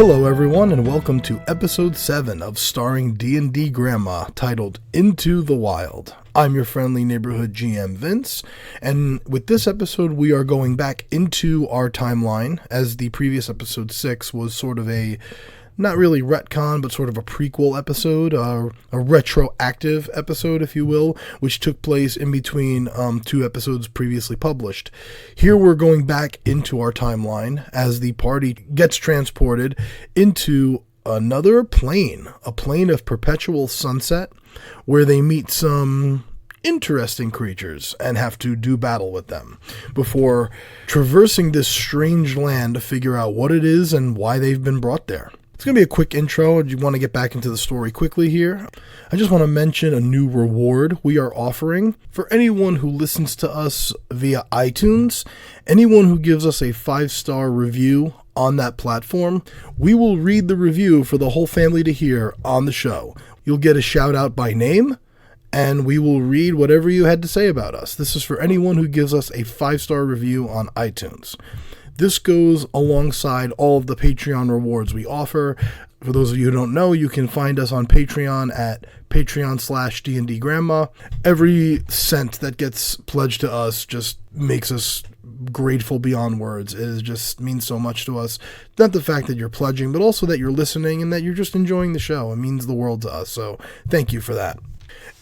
Hello everyone, and welcome to episode 7 of Starring D&D Grandma, titled Into the Wild. I'm your friendly neighborhood GM Vince, and with this episode we are going back into our timeline, as the previous episode 6 was sort of a, not really retcon, but sort of a prequel episode, a retroactive episode, if you will, which took place in between two episodes previously published. Here we're going back into our timeline as the party gets transported into another plane, a plane of perpetual sunset, where they meet some interesting creatures and have to do battle with them before traversing this strange land to figure out what it is and why they've been brought there. It's going to be a quick intro. I want to get back into the story quickly here. I just want to mention a new reward we are offering for anyone who listens to us via iTunes. Anyone who gives us a 5-star review on that platform, we will read the review for the whole family to hear on the show. You'll get a shout out by name, and we will read whatever you had to say about us. This is for anyone who gives us a 5-star review on iTunes. This goes alongside all of the Patreon rewards we offer. For those of you who don't know, you can find us on Patreon at Patreon/DnD Grandma. Every cent that gets pledged to us just makes us grateful beyond words. It just means so much to us. Not the fact that you're pledging, but also that you're listening and that you're just enjoying the show. It means the world to us, so thank you for that.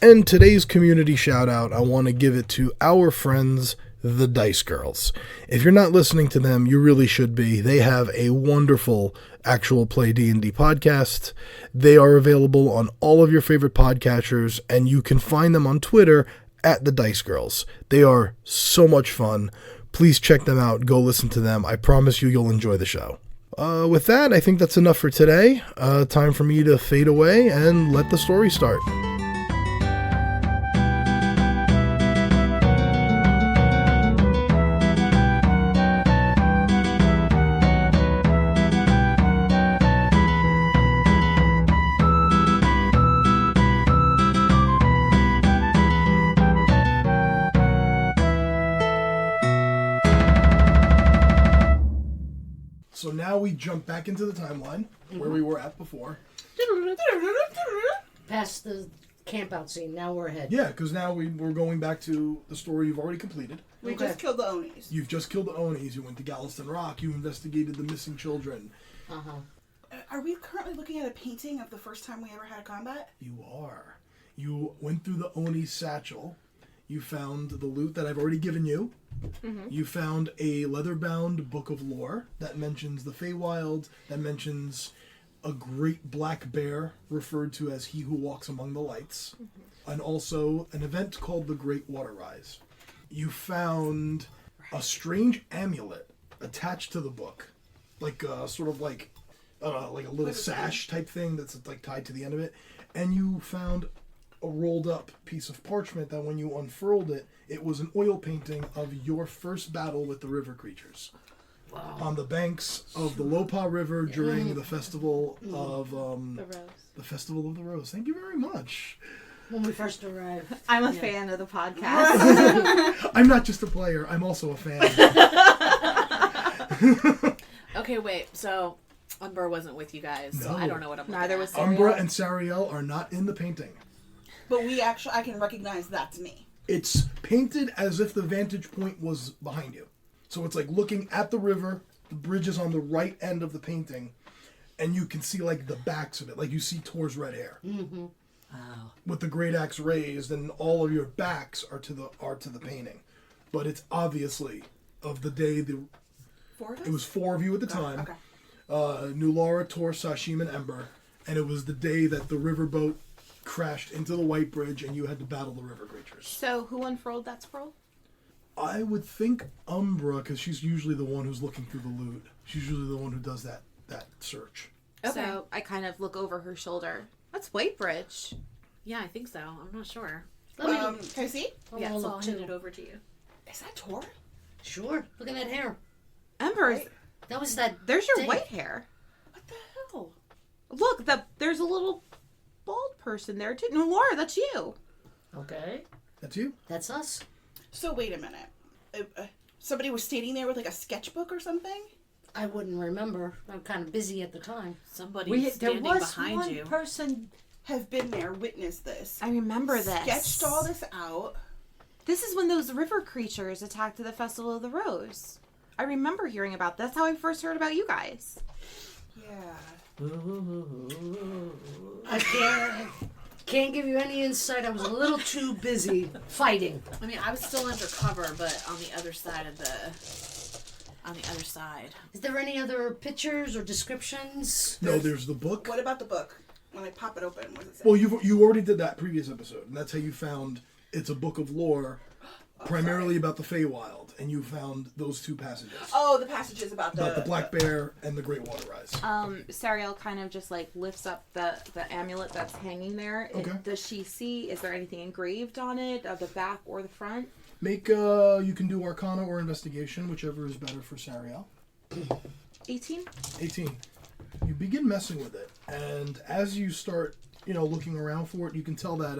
And today's community shout out, I want to give it to our friends, the Dice Girls. If you're not listening to them, you really should be. They have a wonderful actual play D&D podcast. They are available on all of your favorite podcatchers, and you can find them on Twitter at the Dice Girls. They are so much fun. Please check them out. Go listen to them. I promise you'll enjoy the show. With that, I think that's enough for today. Time for me to fade away and let the story start. So now we jump back into the timeline where we were at before. Past the campout scene, now we're ahead. Yeah, because now we're going back to the story you've already completed. We just killed the Onis. You've just killed the Onis. You went to Galveston Rock. You investigated the missing children. Are we currently looking at a painting of the first time we ever had a combat? You are. You went through the Oni satchel. You found the loot that I've already given you. Mm-hmm. You found a leather-bound book of lore that mentions the Feywild, that mentions a great black bear referred to as he who walks among the lights, and also an event called the Great Water Rise. You found a strange amulet attached to the book, like sort of like a little sash type thing that's like tied to the end of it, and you found a rolled up piece of parchment that when you unfurled it, it was an oil painting of your first battle with the river creatures. Wow. On the banks of the Lopa River during the festival of the Festival of the Rose. Thank you very much. When we first arrived. I'm a fan of the podcast. I'm not just a player, I'm also a fan. Okay, wait, so Umbra wasn't with you guys, so I don't know what I'm Neither was Umbra and Sariel are not in the painting. But I can recognize that's me. It's painted as if the vantage point was behind you. So it's like looking at the river, the bridge is on the right end of the painting, and you can see like the backs of it. Like you see Tor's red hair. Mm-hmm. Wow. With the great axe raised, and all of your backs are to the painting. But it's obviously of the day it was 4 of you at the time. Okay. Nulara, Tor, Sashim, and Ember. And it was the day that the riverboat crashed into the White Bridge and you had to battle the river creatures. So who unfurled that scroll? I would think Umbra, because she's usually the one who's looking through the loot. She's usually the one who does that search. Okay. So I kind of look over her shoulder. That's White Bridge. Yeah, I think so. I'm not sure. Can I see? Yeah, so I'll hand it over to you. Is that Tor? Sure. Look at that hair. Ember's. Right. That was that. There's your white hair. What the hell? Look, there's a little bald person there too. No, Laura, that's you. Okay. That's you? That's us. So wait a minute. Somebody was standing there with like a sketchbook or something? I wouldn't remember. I'm kind of busy at the time. Somebody There standing was behind one you. person. Have been there, witnessed this. I remember this. Sketched all this out. This is when those river creatures attacked the Festival of the Rose. I remember hearing about this. That's how I first heard about you guys. Yeah. I can't give you any insight. I was a little too busy fighting. I mean, I was still undercover, but on the other side of on the other side. Is there any other pictures or descriptions? No, there's the book. What about the book? When I pop it open, what does it say? Well, you already did that previous episode, and that's how you found it's a book of lore, primarily about the Feywild, and you found those two passages. Oh, the passages about the Black Bear and the Great Water Rise. Sariel kind of just like lifts up the amulet that's hanging there. Okay. Does she see, is there anything engraved on it, of the back or the front? Make, you can do Arcana or Investigation, whichever is better for Sariel. 18? 18. You begin messing with it, and as you start, looking around for it, you can tell that,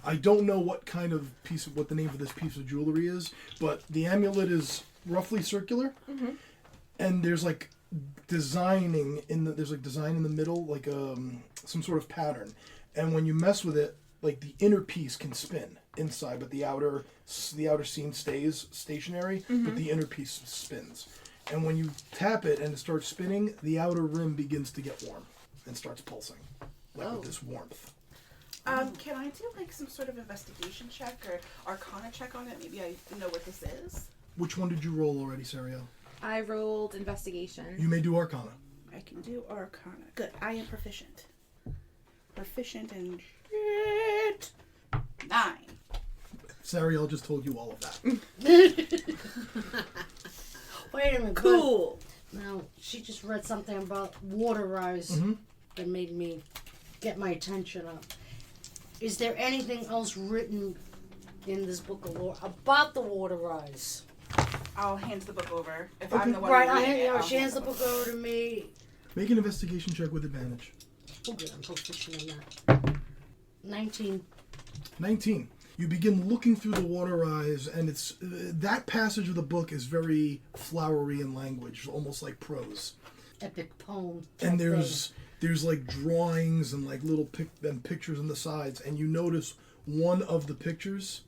I don't know what the name of this piece of jewelry is, but the amulet is roughly circular, and there's like design in the middle, like some sort of pattern, and when you mess with it, like the inner piece can spin inside, but the outer seam stays stationary, but the inner piece spins. And when you tap it and it starts spinning, the outer rim begins to get warm and starts pulsing, with this warmth. Can I do like some sort of investigation check or Arcana check on it? Maybe I know what this is. Which one did you roll already, Sariel? I rolled investigation. You may do Arcana. I can do Arcana. Good. I am proficient. Proficient in shit. 9. Sariel just told you all of that. Wait a minute. Cool. Now, she just read something about water rise that made me get my attention up. Is there anything else written in this book of lore about the water rise? I'll hand the book over. If Okay. I'm the one Right, reading it, I'll she hands the hand book over to me. Make an investigation check with advantage. Oh, good, I'm proficient in that. 19. 19. You begin looking through the water rise, and it's that passage of the book is very flowery in language, almost like prose. Epic poem. And there's like drawings and like little pictures on the sides, and you notice one of the pictures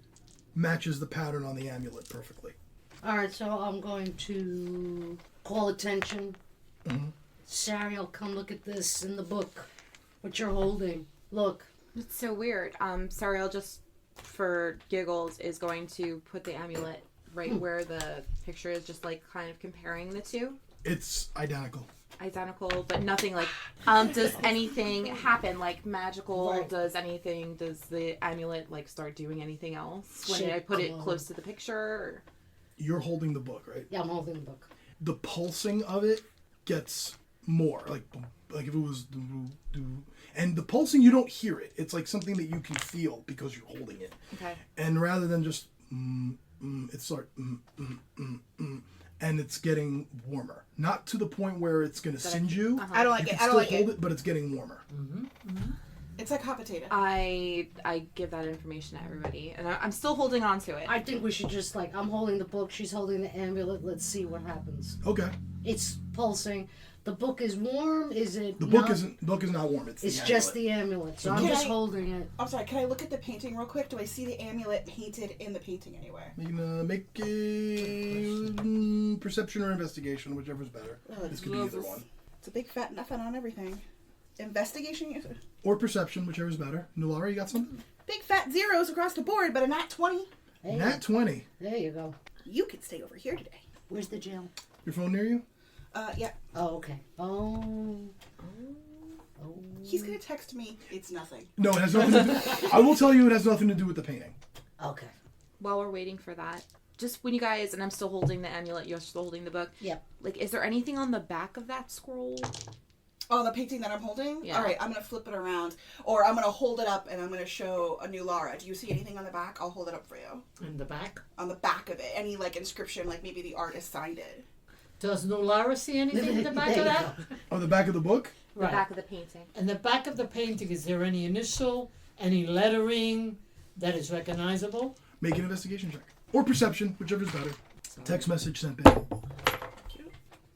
matches the pattern on the amulet perfectly. All right, so I'm going to call attention. Sariel, come look at this in the book. What you're holding. Look. It's so weird. Sariel, just for giggles, is going to put the amulet right where the picture is, just like kind of comparing the two. It's identical. Identical, but nothing like. Does anything happen like magical? Right. Does the amulet like start doing anything else when I put it close to the picture? Or? You're holding the book, right? Yeah, I'm holding the book. The pulsing of it gets more like if it was and the pulsing, you don't hear it. It's like something that you can feel because you're holding it. Okay. And rather than just it's like and it's getting warmer. Not to the point where it's going to singe you. I don't like You it. can I don't still like hold it. it, but it's getting warmer. It's like hot potato. I give that information to everybody, and I'm still holding on to it. I think we should just I'm holding the book, she's holding the amulet. Let's see what happens. Okay. It's pulsing. The book is warm. Is it? The book is not warm. It's It's the just amulet. the amulet. So I'm Can just I- holding it. I'm sorry, can I look at the painting real quick? Do I see the amulet painted in the painting anywhere? You can make a perception or investigation, whichever's better. Oh, This could be either one. It's a big fat nothing on everything. Investigation? You said? Or perception, whichever's better. Nulara, you got something? Big fat zeros across the board, but a nat 20. Hey, Nat 20. there you go. You can stay over here today. Where's the jail? Your phone near you? Yeah. Oh, okay. Oh. He's gonna text me. It's nothing. No, it has nothing to do. I will tell you, it has nothing to do with the painting. Okay. While we're waiting for that, just when you guys, and I'm still holding the amulet, you're still holding the book. Yep. Like, is there anything on the back of that scroll? Oh, the painting that I'm holding? Yeah. All right, I'm gonna flip it around, or I'm gonna hold it up and I'm gonna show a new Lara. Do you see anything on the back? I'll hold it up for you. In the back. On the back of it, any inscription, maybe the artist signed it. Does Nulara see anything in the back There of you that? go. On the back of the book? The Right. back of the painting. In the back of the painting, is there any initial, any lettering that is recognizable? Make an investigation check. Or perception, whichever's better. Text message sent back.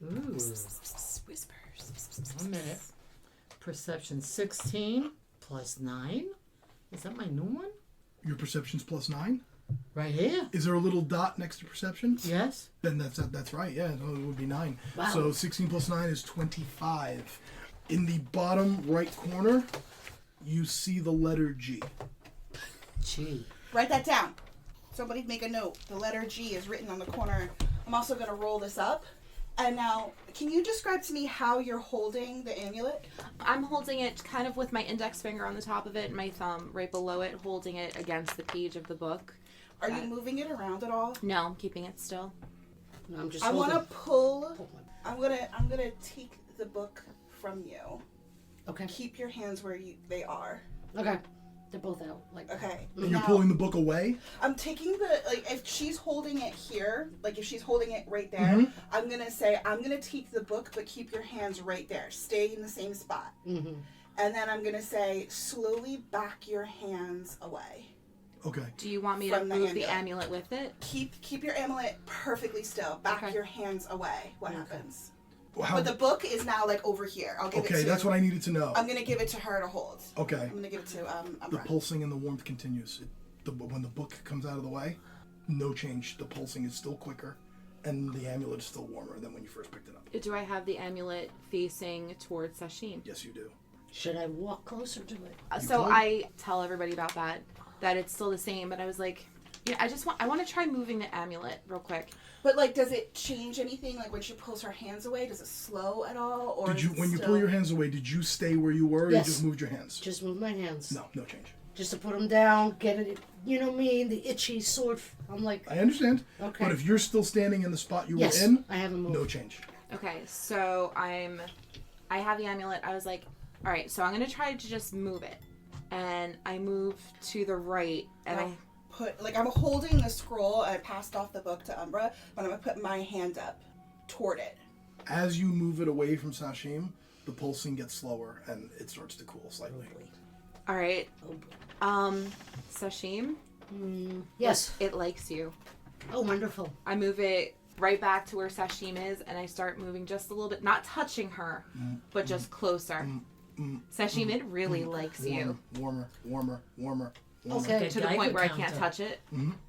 Ooh. Whispers. 1 minute. Perception 16 plus 9. Is that my new one? Your perception's +9. Right here. Is there a little dot next to perception? Yes. Then that's right. Yeah, so it would be 9. Wow. So 16 plus 9 is 25. In the bottom right corner, you see the letter G. Gee. Write that down. Somebody make a note. The letter G is written on the corner. I'm also going to roll this up. And now, can you describe to me how you're holding the amulet? I'm holding it kind of with my index finger on the top of it and my thumb right below it, holding it against the page of the book. Are you moving it around at all? No, I'm keeping it still. No, I'm just I want to holding. pull. I'm gonna take the book from you. Okay. Keep your hands where they are. Okay. They're both out. Like. Okay. And you're Now, pulling the book away? I'm taking the, like, if she's holding it here, like if she's holding it right there, Mhm. I'm gonna say, I'm gonna take the book, but keep your hands right there. Stay in the same spot. Mm-hmm. And then I'm gonna say, slowly back your hands away. Okay. Do you want me to From the move the amulet. amulet with it? Keep your amulet perfectly still. Back Okay. your hands away. What Okay. happens? How, But the book is now like over here. I'll give it okay, to. that's what I needed to know. I'm gonna give it to her to hold. Okay. I'm gonna give it to The Umbra. pulsing and the warmth continues. When the book comes out of the way, no change. The pulsing is still quicker, and the amulet is still warmer than when you first picked it up. Do I have the amulet facing towards Sashim? Yes, you do. Should I walk closer to it? So could. I tell everybody about that it's still the same, but I was like, yeah, I want to try moving the amulet real quick. But like, does it change anything? Like when she pulls her hands away, does it slow at all? Or Did you, is it when you still... pull your hands away, did you stay where you were, or Yes. you just moved your hands? Just move my hands. No, no change. Just to put them down, get it. You know me, the itchy sword. I'm like. I understand. Okay. But if you're still standing in the spot you Yes. were in, I haven't moved. no change. Okay, so I have the amulet. I was like, all right, so I'm gonna try to just move it, and I move to the right, and I'll I'm holding the scroll. I passed off the book to Umbra, but I'm gonna put my hand up toward it. As you move it away from Sashim, the pulsing gets slower and it starts to cool slightly. all right, Sashim, Yes. it likes you. Oh, wonderful. I move it right back to where Sashim is, and I start moving just a little bit, not touching her, but just closer. Sashim, it really likes you. Warmer, warmer, warmer, warmer. Okay. To the point where I can't touch it.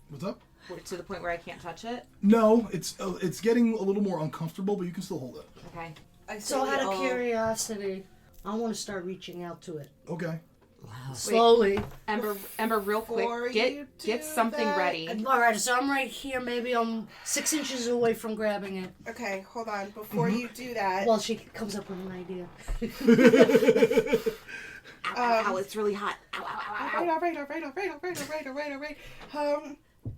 What's up? To the point where I can't touch it. No, it's getting a little more uncomfortable, but you can still hold it. Okay. So out of curiosity, I want to start reaching out to it Okay. Wow. slowly. Ember, real Before quick, you do get something that- ready. All right, so I'm right here. Maybe I'm 6 inches away from grabbing it. Okay, hold on. Before you do that, Well, she comes up with an idea. Ow, ow, ow, it's really hot. Ow, ow, ow, ow, ow.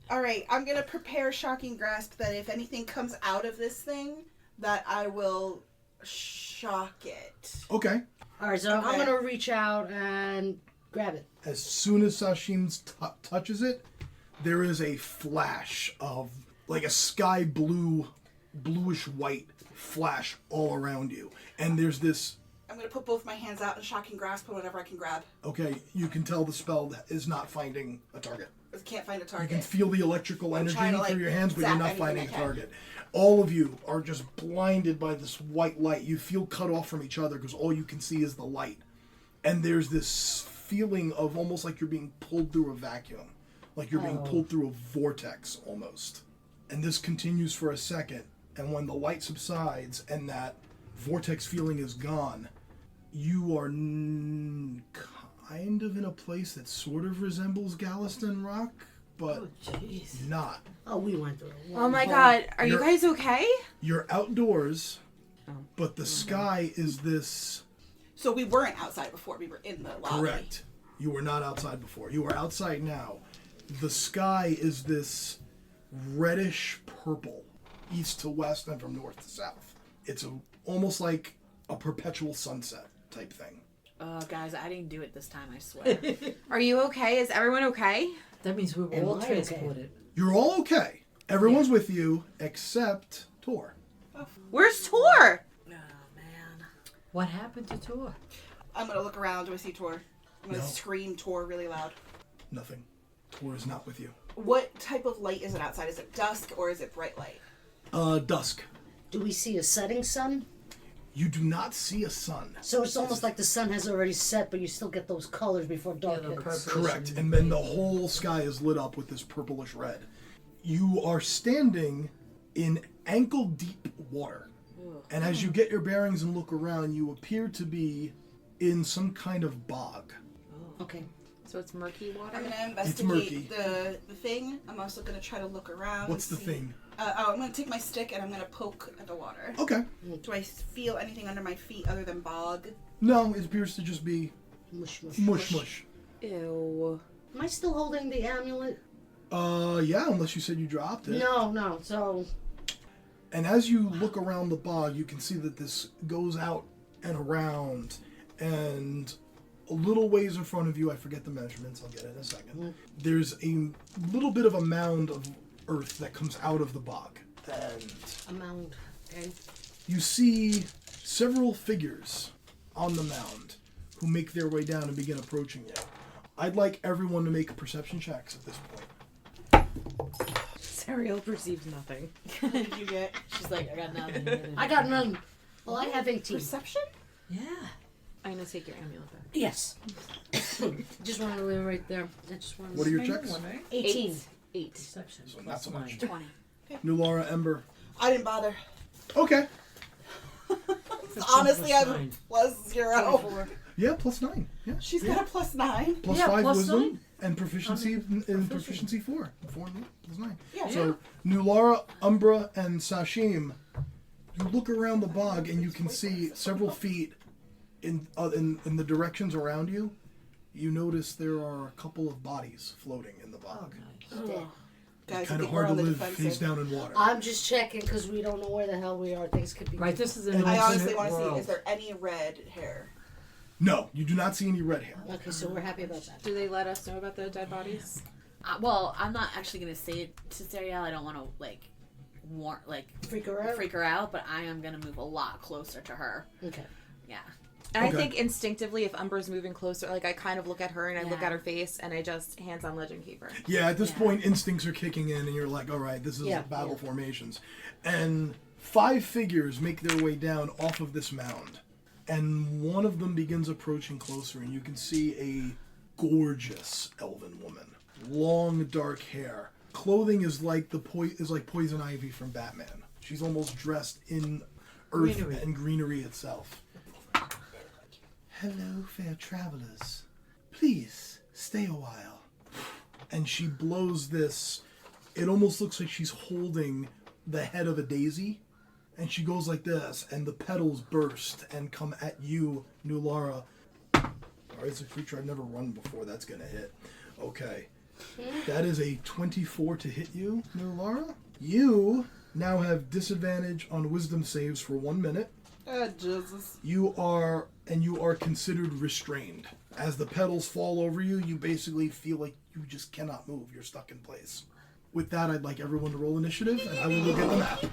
All right, I'm gonna prepare shocking grasp that if anything comes out of this thing, that I will shock it. Okay. All right, so I'm Okay. gonna reach out and grab it. As soon as Sashim touches it, there is a flash of like a sky blue, bluish white flash all around you, and there's this. I'm gonna put both my hands out and shocking grasp on whatever I can grab. Okay, you can tell the spell is not finding a target. I can't find a You target. can feel the electrical energy trying to, like, through your hands, but you're zap not anything finding I a can. target. All of you are just blinded by this white light. You feel cut off from each other because all you can see is the light. And there's this feeling of almost like you're being pulled through a vacuum. Like you're being pulled through a vortex almost. And this continues for a second. And when the light subsides and that vortex feeling is gone, you are kind of in a place that sort of resembles Galveston Rock, but Jeez. not. Oh, we went through it. Oh my god, are you You're- guys okay? You're outdoors, but the sky is this. So we weren't outside before. We were in the lobby. Correct. You were not outside before. You are outside now. The sky is this reddish purple, east to west and from north to south. It's almost like a perpetual sunset type thing. Guys, I didn't do it this time, I swear. Are you okay? Is everyone okay? That means we were Am all I okay? transported. You're all okay. Everyone's with you except Tor. Where's Tor? Oh, man. What happened to Tor? I'm gonna look around. Do I see Tor? I'm gonna No. scream Tor really loud. Nothing. Tor is not with you. What type of light is it outside? Is it dusk or is it bright light? Dusk. Do we see a setting sun? You do not see a sun. So it's almost like the sun has already set, but you still get those colors before dark the hits. purple. Correct. And then the whole sky is lit up with this purplish red. You are standing in ankle-deep water. And as you get your bearings and look around, you appear to be in some kind of bog. Okay. So it's murky water? I'm gonna It's murky. investigate the thing. I'm also gonna try to look around. What's the and see- thing? I'm gonna take my stick and I'm gonna poke at the water. Okay. Do I feel anything under my feet other than bog? No, it appears to just be Mush, mush. mush mush. Ew. Am I still holding the amulet? Yeah, unless you said you dropped it. No. So, And as you look around the bog, you can see that this goes out and around, and a little ways in front of you, I forget the measurements, I'll get it in a second, there's a little bit of a mound of earth that comes out of the bog. And a mound. Okay. you see several figures on the mound who make their way down and begin approaching you. I'd like everyone to make perception checks at this point. Sariel perceives nothing. What did you get? She's like, I got nothing. I got none. Well, I have 18. Perception? Yeah. I'm gonna take your amulet back. Yes. Just wanted to leave it right there. I just wanted What are your checks? 18. 8. Perception. So not so much. 20. New Laura, Ember. I didn't bother. Okay. Honestly, plus I'm nine. +0. Yeah, +9. Yeah. She's got a +9. Plus Yeah, 5 plus wisdom nine. and proficiency in proficient. proficiency 4. 4 plus 9. Yeah. So Nulara, Umbra, and Sashim, you look around the bog and you can see several feet in the directions around you. You notice there are a couple of bodies floating in the bog. Guys, Kind I of think we're hard to on the live face defensive. down in water. I'm just checking because we don't know where the hell we are. Things could be. Right, this is an And I alternate honestly want to world. see, is there any red hair? No, you do not see any red hair. Okay, so we're happy about that. Do they let us know about the dead bodies? Well, I'm not actually gonna say it to Sariel. I don't want to Freak her out? freak her out, but I am gonna move a lot closer to her. Okay. Yeah. And Okay. I think instinctively, if Umber's moving closer, like I kind of look at her and I look Yeah. at her face and I just hands on legend keep her. Yeah, at this Yeah. point, instincts are kicking in, and you're like, all right, this is Yeah, battle yeah. formations. And 5 figures make their way down off of this mound. And one of them begins approaching closer, and you can see a gorgeous elven woman. Long, dark hair. Clothing is like like Poison Ivy from Batman. She's almost dressed in earth Greenery. and greenery itself. Hello, fair travelers. Please, stay a while. And she blows this. It almost looks like she's holding the head of a daisy. And she goes like this, and the petals burst and come at you, Nulara. Alright, it's a creature I've never run before. That's gonna hit. Okay. That is a 24 to hit you, Nulara. You now have disadvantage on wisdom saves for 1 minute. Jesus. You are considered restrained. As the petals fall over you, you basically feel like you just cannot move. You're stuck in place. With that, I'd like everyone to roll initiative, and I will look at the map.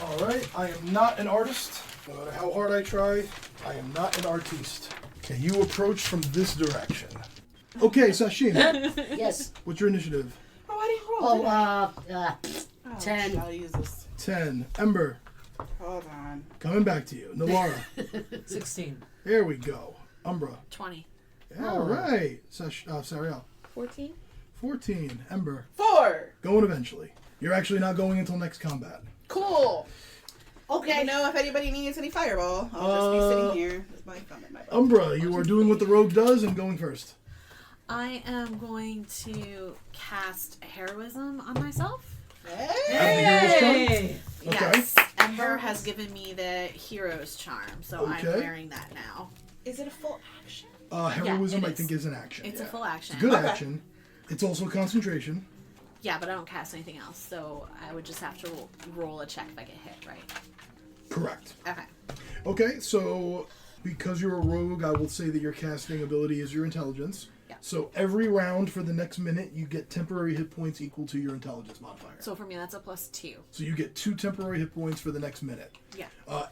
Alright, I am not an artist. No matter how hard I try, I am not an artiste. Okay, you approach from this direction. Okay, Sashim, Yes. what's your initiative? Oh, I didn't roll. Oh, did I? Oh, 10. Jesus. 10. Ember, Hold on. coming back to you. Nalara, 16. there we go. Umbra. 20. Alright. Sariel. 14? 14. Ember. 4. Going eventually. You're actually not going until next combat. Cool. Okay. You know, if anybody needs any fireball, I'll just be sitting here with my thumb in my butt. Umbra, you are doing what the rogue does and going first. I am going to cast heroism on myself. Have the hero's charm? Hey! Okay. Yes. Ember has given me the hero's charm, so I'm Okay. wearing that now. Is it a full action? Heroism, it I is. think, is an action. It's yeah. a full action. Good Okay. action. It's also concentration. Yeah, but I don't cast anything else, so I would just have to roll a check if I get hit, right? Correct. Okay. Okay, so because you're a rogue, I will say that your casting ability is your intelligence. Yeah. So every round for the next minute, you get temporary hit points equal to your intelligence modifier. So for me, that's a +2. So you get 2 temporary hit points for the next minute. Yeah.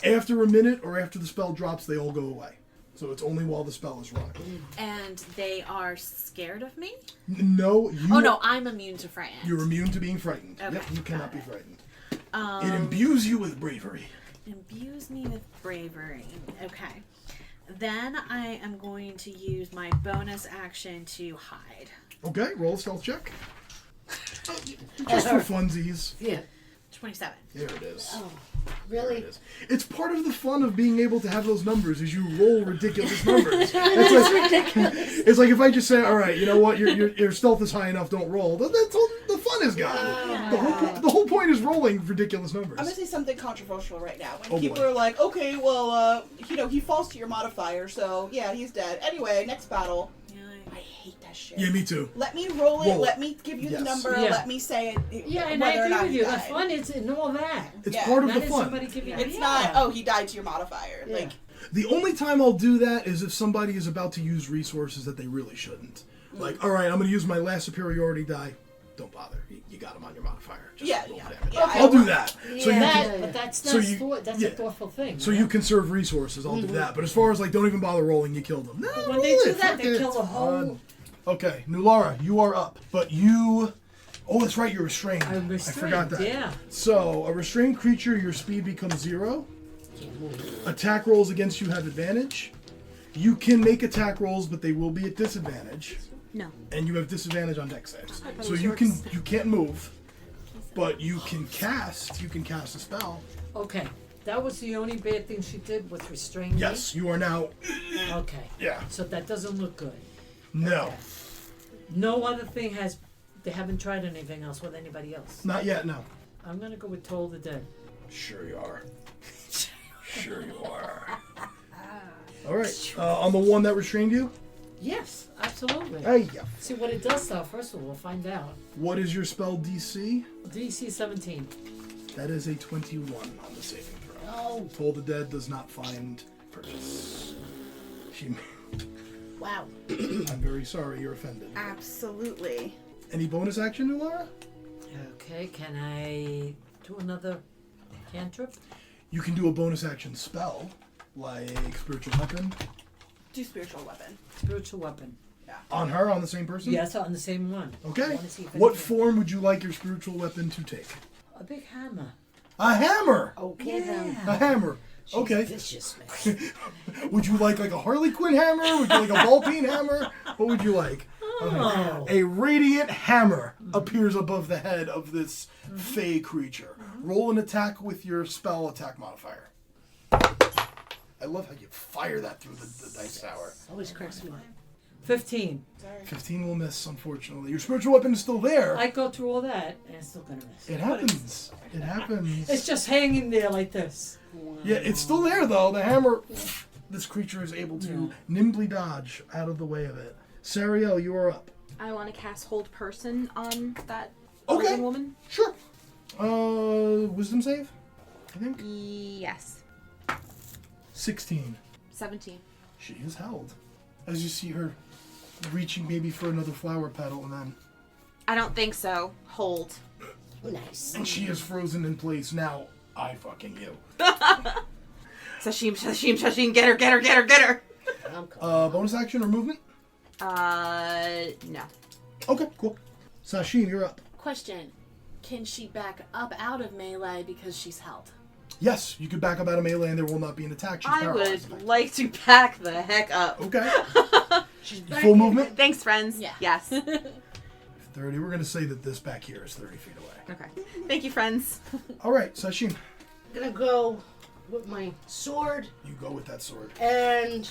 After a minute or after the spell drops, they all go away. So it's only while the spell is running. And they are scared of me? No, you. Oh no, I'm immune to frightened. You're immune to being frightened. Okay, Yep, you cannot got be it. frightened. It imbues you with bravery. Imbues me with bravery. Okay. Then I am going to use my bonus action to hide. Okay, roll a stealth check. Just for funsies. Yeah. 27. There it is. Oh, There really? it is. It's part of the fun of being able to have those numbers is you roll ridiculous numbers. It's like if I just say, all right, you know what, your stealth is high enough, don't roll. That's all the fun is gone. The whole point is rolling ridiculous numbers. I'm gonna say something controversial right now. When Oh, people boy. are like, okay, well, he falls to your modifier, so yeah, he's dead. Anyway, next battle. I hate that shit. Yeah, me too. Let me roll it. Roll it. Let me give you Yes. the number. Yeah. Let me say it. Yeah, and whether I or agree not with he you. The died. fun is in all that. It's Yeah. part of Not the if fun. somebody give you It's yeah. not. Oh, he died to your modifier. Yeah. Like, The only time I'll do that is if somebody is about to use resources that they really shouldn't. Like, all right, I'm going to use my last superiority die. Don't bother. You got him on your modifier. Just Yeah, roll yeah, damage. yeah. I'll do that. Yeah. So you That- can, But that's So that's, you- that's yeah. a thoughtful thing. so you conserve resources. I'll do that. But as far as like, don't even bother rolling. You killed them. No, When roll they do it. that, Fuck they it. kill the It's whole. fun. Okay, Nulara, you are up. But you... Oh, that's right, you're restrained. I'm I restrained. forgot that. Yeah. So, a restrained creature, your speed becomes 0. Attack rolls against you have advantage. You can make attack rolls, but they will be at disadvantage. No. And you have disadvantage on dex saves. thought it So was you yours. can't move, but you can cast a spell. Okay. That was the only bad thing she did with restraining me? Yes, you are now... Okay. Yeah. So that doesn't look good. No. No other thing has. They haven't tried anything else with anybody else. Not yet, no. I'm gonna go with Toll the Dead. Sure you are. Sure you are. Alright, on the one that restrained you? Yes, absolutely. Hey, yeah. See what it does though. First of all, we'll find out. What is your spell DC? DC 17. That is a 21 on the saving throw. Oh, Toll the Dead does not find purpose. She... wow. I'm very sorry you're offended. absolutely. Any bonus action, Nulara? Okay, can I do another cantrip? You can do a bonus action spell, like Spiritual Weapon. Do spiritual weapon. Spiritual weapon. On her, on the same person? Yes, on the same one. I Okay. wanna see if What anything- form would you like your spiritual weapon to take? A big hammer. A hammer! Okay then. A hammer. She's Okay. vicious, man. Would you like a Harley Quinn hammer? Would you like a Volpine hammer? What would you like? Oh. A radiant hammer appears above the head of this fey creature. Roll an attack with your spell attack modifier. I love how you fire that through the dice tower. Always cracks me up. 15. 15 will miss, unfortunately. Your spiritual weapon is still there. I go through all that and it's still gonna miss. It happens. It happens. It's just hanging there like this. Yeah, it's still there though. The hammer. This creature is able to nimbly dodge out of the way of it. Sariel, you are up. I want to cast Hold Person on that Okay. golden woman. Sure. Wisdom save. I think Yes. 16. 17. She is held. As you see her reaching maybe for another flower petal, and then I don't think so. Hold. Nice. and she is frozen in place. Now I fucking you. Sashim, Sashim, Sashim, get her, get her, get her, get her. I'm coming. Bonus action or movement? No. Okay, cool. Sashim, you're up. Question. Can she back up out of melee because she's held? Yes, you could back up out of melee, and there will not be an attack. She's I paralyzed. would like to pack the heck up. Okay. She's back. Full movement. Thanks, friends. Yeah. Yes. 30. We're gonna say that this back here is 30 feet away. Okay. Thank you, friends. All right, Sashim, I'm gonna go with my sword you go with that sword. and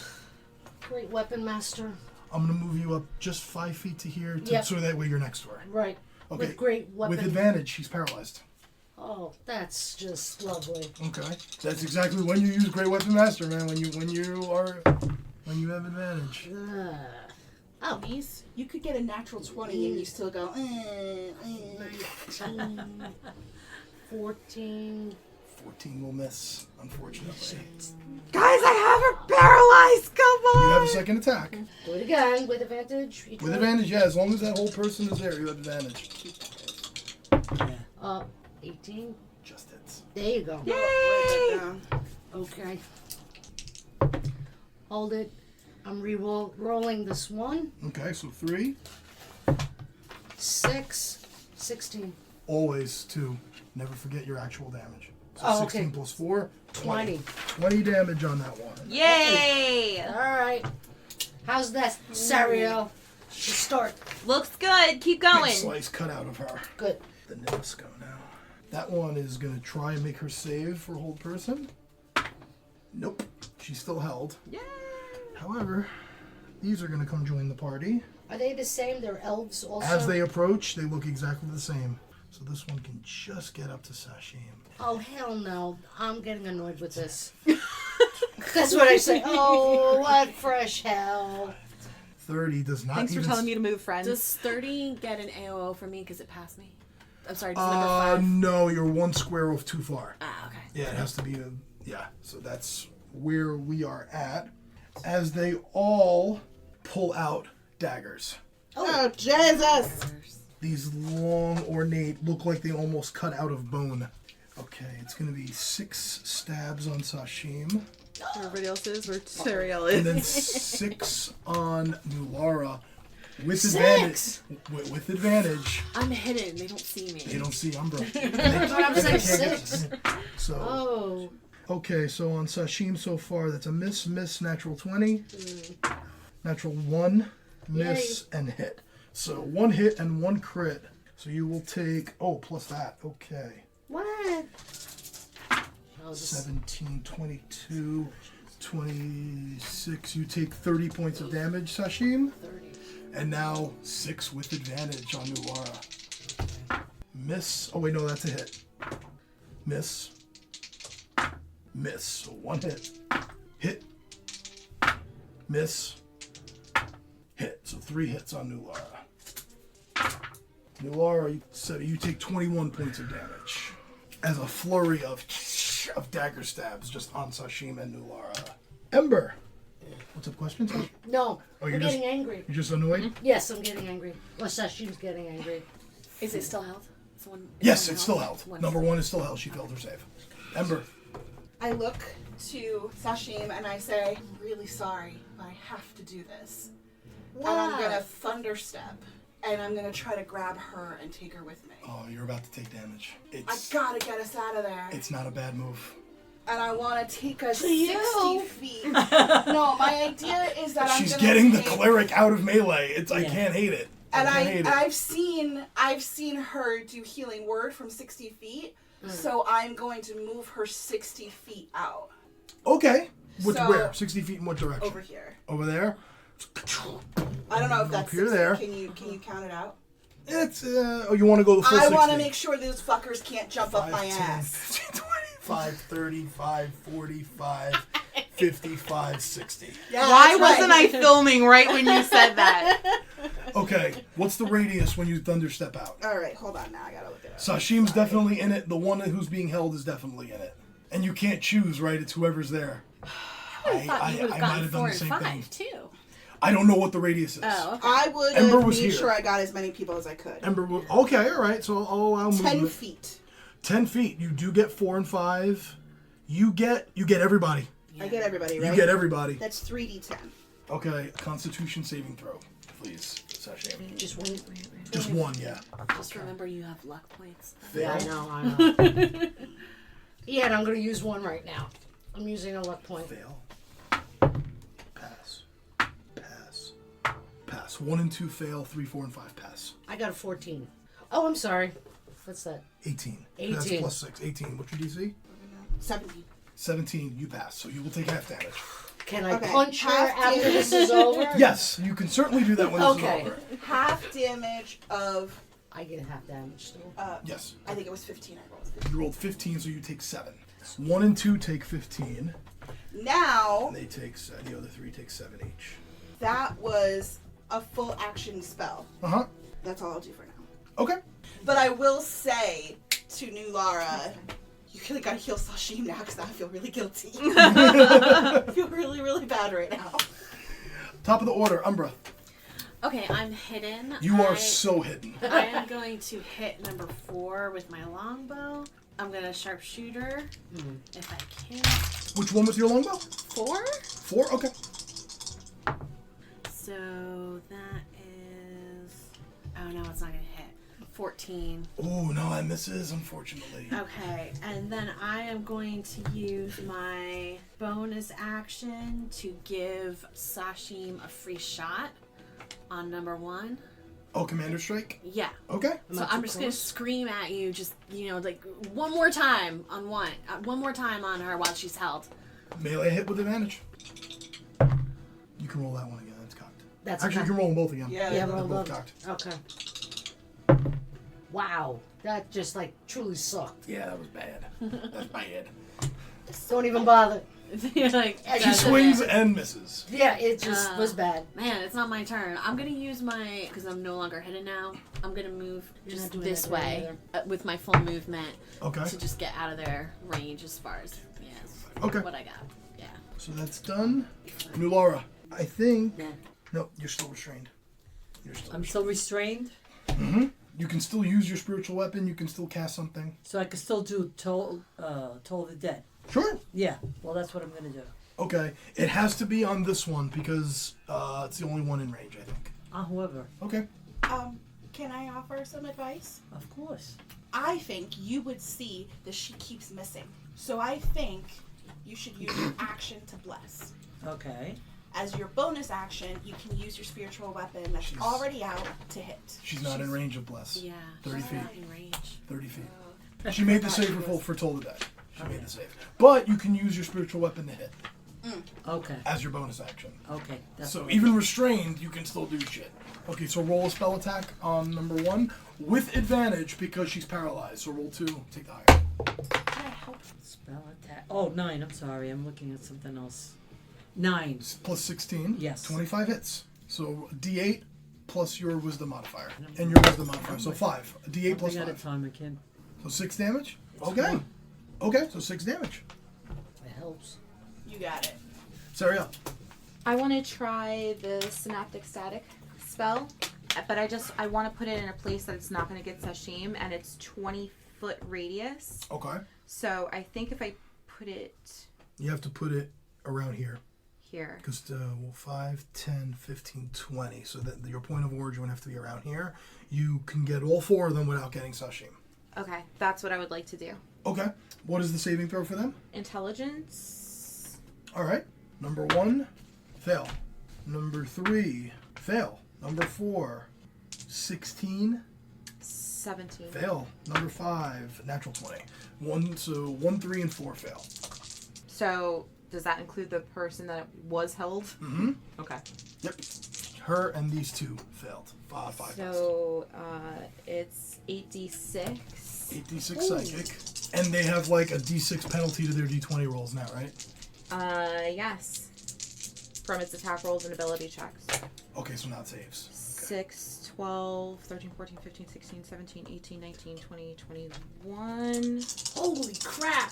great weapon master. I'm gonna move you up just 5 feet to here, Yep. so that way you're next to her. Right. Okay. With great weapon. With advantage, she's paralyzed. Oh, that's just lovely. Okay. That's exactly when you use Great Weapon Master, man. When you have advantage. Oh, These? You could get a natural 20 and you still go, 19, 14. 14 will miss, unfortunately. Guys, I have her paralyzed. Come You on. have a second attack. Do it again with advantage. Each With one. advantage, yeah. As long as that whole person is there, you have advantage. 18. Just hits. There you go. write that down. Okay. Hold it. I'm rolling this one. Okay, so 3. 6, 16. always to never forget your actual damage. So Oh, 16 okay. plus 4, 20. 20 damage on that one. Yay! All right. How's that, Sariel? Start. Looks good. Keep Big going. slice cut out of her. Good. The nymphs go now. That one is going to try and make her save for hold person. Nope. She's still held. Yay! However, these are going to come join the party. Are they the same? They're elves also? As they approach, they look exactly the same. So this one can just get up to Sashim. Oh, hell no. I'm getting annoyed with this. That's what I say. Oh, what fresh hell. 30 does not Thanks for even... telling me to move, friends. Does 30 get an AOO for me because it passed me? I'm sorry, does number 5? No, you're one square off too far. Ah, okay. Yeah, it has to be a... Yeah, so that's where we are at. As they all pull out daggers. Oh, Jesus! These long, ornate, look like they almost cut out of bone. Okay, it's going to be 6 stabs on Sashim. Everybody else is where Sariel And is. then 6 on Nulara. With 6? advantage. With advantage. I'm hidden. They don't see me. They don't see Umbra. That's what I'm saying, They can't get- 6. So, Oh. okay, so on Sashim so far, that's a miss, natural 20. Natural 1, miss, and hit. So 1 hit and 1 crit. So you will take, plus that. Okay. What? Oh, this 17, 22, 26. You take 30 points of damage, Sashim. 30. And now 6 with advantage on Nulara. Miss. Oh, wait, no, that's a hit. Miss. Miss. So 1 hit. Hit. Miss. Hit. So 3 hits on Nulara. Nulara, so you take 21 points of damage. As a flurry of dagger stabs just on Sashim and Nulara. Ember. What's up, questions? No, Oh, I'm you're just- getting angry. You're just annoyed? Yes, I'm getting angry. Well, Sashim's getting angry. Is it still health? Is one, Yes, one it's still held. One. Number 1 is still held. She failed her save. Ember. I look to Sashim and I say, I'm really sorry, but I have to do this. And I'm going to thunderstep. And I'm going to try to grab her and take her with me. Oh, you're about to take damage. I It's gotta get us out of there. it's not a bad move. And I want to take us To you. 60 feet. No, my idea is that She's I'm gonna getting the take- cleric out of melee. I Yeah. can't hate it. And I can't hate it. I've seen her do healing word from 60 feet. So I'm going to move her 60 feet out Okay. So- Where? 60 feet in what direction? over here. Over there? I don't know if that's Up here, 60. there. Can you count it out? It's, you want to go the full I 60? want to make sure those fuckers can't jump up 5, my 10, ass. 15, 25, 35, 45, 55, 60. Yeah, Why that's wasn't right. I filming right when you said that? Okay, what's the radius when you thunderstep out? All right, hold on now. I gotta look it up. Sashim's definitely in it. The one who's being held is definitely in it. And you can't choose, right? It's whoever's there. I thought you would have might gotten have done 4 the and same 5 thing. too. I don't know what the radius is. Oh, okay. I would Ember have was made here. sure I got as many people as I could. Ember will... Okay, all right. So I'll allow 10 movement. feet. 10 feet. You do get 4 and 5. You get everybody. I get everybody, right? You get everybody. That's 3d10. Okay, Constitution saving throw, please, Sashim. Just wait. Just 1, yeah. Just remember you have luck points. Yeah, I Fail. know. Yeah, and I'm going to use one right now. I'm using a luck point. Fail. Pass. Pass. Pass. 1 and 2 fail. 3, 4, and 5 pass. I got a 14. Oh, I'm sorry. What's that? 18. 18. That's plus 6. 18. What's your DC? 17. 17. You pass, so you will take half damage. Can I Okay, punch her half after damage. this is over? Yes, you can certainly do that when this Okay. is over. Half damage of, I get half damage still. Yes. I think it was 15 I rolled. 15. You rolled 15, so you take 7. 1 and 2 take 15. Now, And they take the other 3 take 7 each. that was a full action spell. Uh-huh. That's all I'll do for now. Okay. But I will say to New Lara, you really gotta heal Sashim now because I feel really guilty. I feel really, really bad right now. Top of the order, Umbra. Okay, I'm hidden. You are so hidden. I am going to hit number 4 with my longbow. I'm gonna sharpshooter if I can. Which one was your longbow? 4? 4? Okay. So that is. Oh no, it's not gonna hit. 14. Oh, no, that misses, unfortunately. Okay, and then I am going to use my bonus action to give Sashim a free shot on number 1. Oh, Commander Strike? Yeah. Okay. So I'm just going to scream at you, just, like one more time on one more time on her while she's held. Melee hit with advantage. You can roll that one again. That's cocked. That's Actually, you can roll them both again. Yeah. Yeah, They're roll both both. cocked. Okay. Wow. That just, truly sucked. Yeah, that was bad. That's bad. Don't even bother. You're like, She swings and misses. Yeah, it just was bad. man, it's not my turn. I'm going to use because I'm no longer hidden now, I'm going to move You're just not doing this that way either. with my full movement Okay. to just get out of their range as far as, Okay. what I got. Yeah. So that's done. New Laura. I think. Yeah. No, you're still restrained. You're still I'm still restrained, You can still use your spiritual weapon. You can still cast something. so I can still do Toll of the Dead. Sure. Yeah, well, that's what I'm going to do. Okay. It has to be on this one because it's the only one in range, I think. However, Okay. Can I offer some advice? of course. I think you would see that she keeps missing. So I think you should use your action to bless. Okay. As your bonus action, you can use your spiritual weapon that's She's- already out to hit. She's not in range of bless. Yeah. 30 she's feet. not in range. 30 feet. She made the save for Toll the Dead. She made the save. But you can use your spiritual weapon to hit Okay. as your bonus action. Okay. That's So what- even restrained, you can still do shit. Okay, so roll a spell attack on number 1 with advantage because she's paralyzed. So roll 2, take the higher. Can I help? Spell attack. Oh, 9. I'm sorry. I'm looking at something else. 9. Plus 16. Yes. 25 hits. So D8 plus your wisdom modifier. And your wisdom modifier. So 5. A D8 plus Something at a 5. time. I can't. So 6 damage? It's Okay. one. Okay, so 6 damage. It helps. You got it. Sariel. I want to try the synaptic static spell, but I want to put it in a place that it's not going to get Sashim, and it's 20-foot radius. Okay. So I think if I put it You have to put it around here. here. Because 5, 10, 15, 20. So that your point of origin would have to be around here. You can get all 4 of them without getting Sashim. Okay, that's what I would like to do. Okay. What is the saving throw for them? Intelligence. All right. Number 1, fail. Number 3, fail. Number 4, 16, 17. fail. Number 5, natural 20. 1, 3, and 4 fail. So does that include the person that was held? Mm-hmm. Okay. Yep. Her and these 2 failed. 5 failed. So it's 8d6. 8d6 psychic. And they have like a d6 penalty to their d20 rolls now, right? Yes. From its attack rolls and ability checks. Okay, so not saves. 6, 12, 13, 14, 15, 16, 17, 18, 19, 20, 21, Holy crap!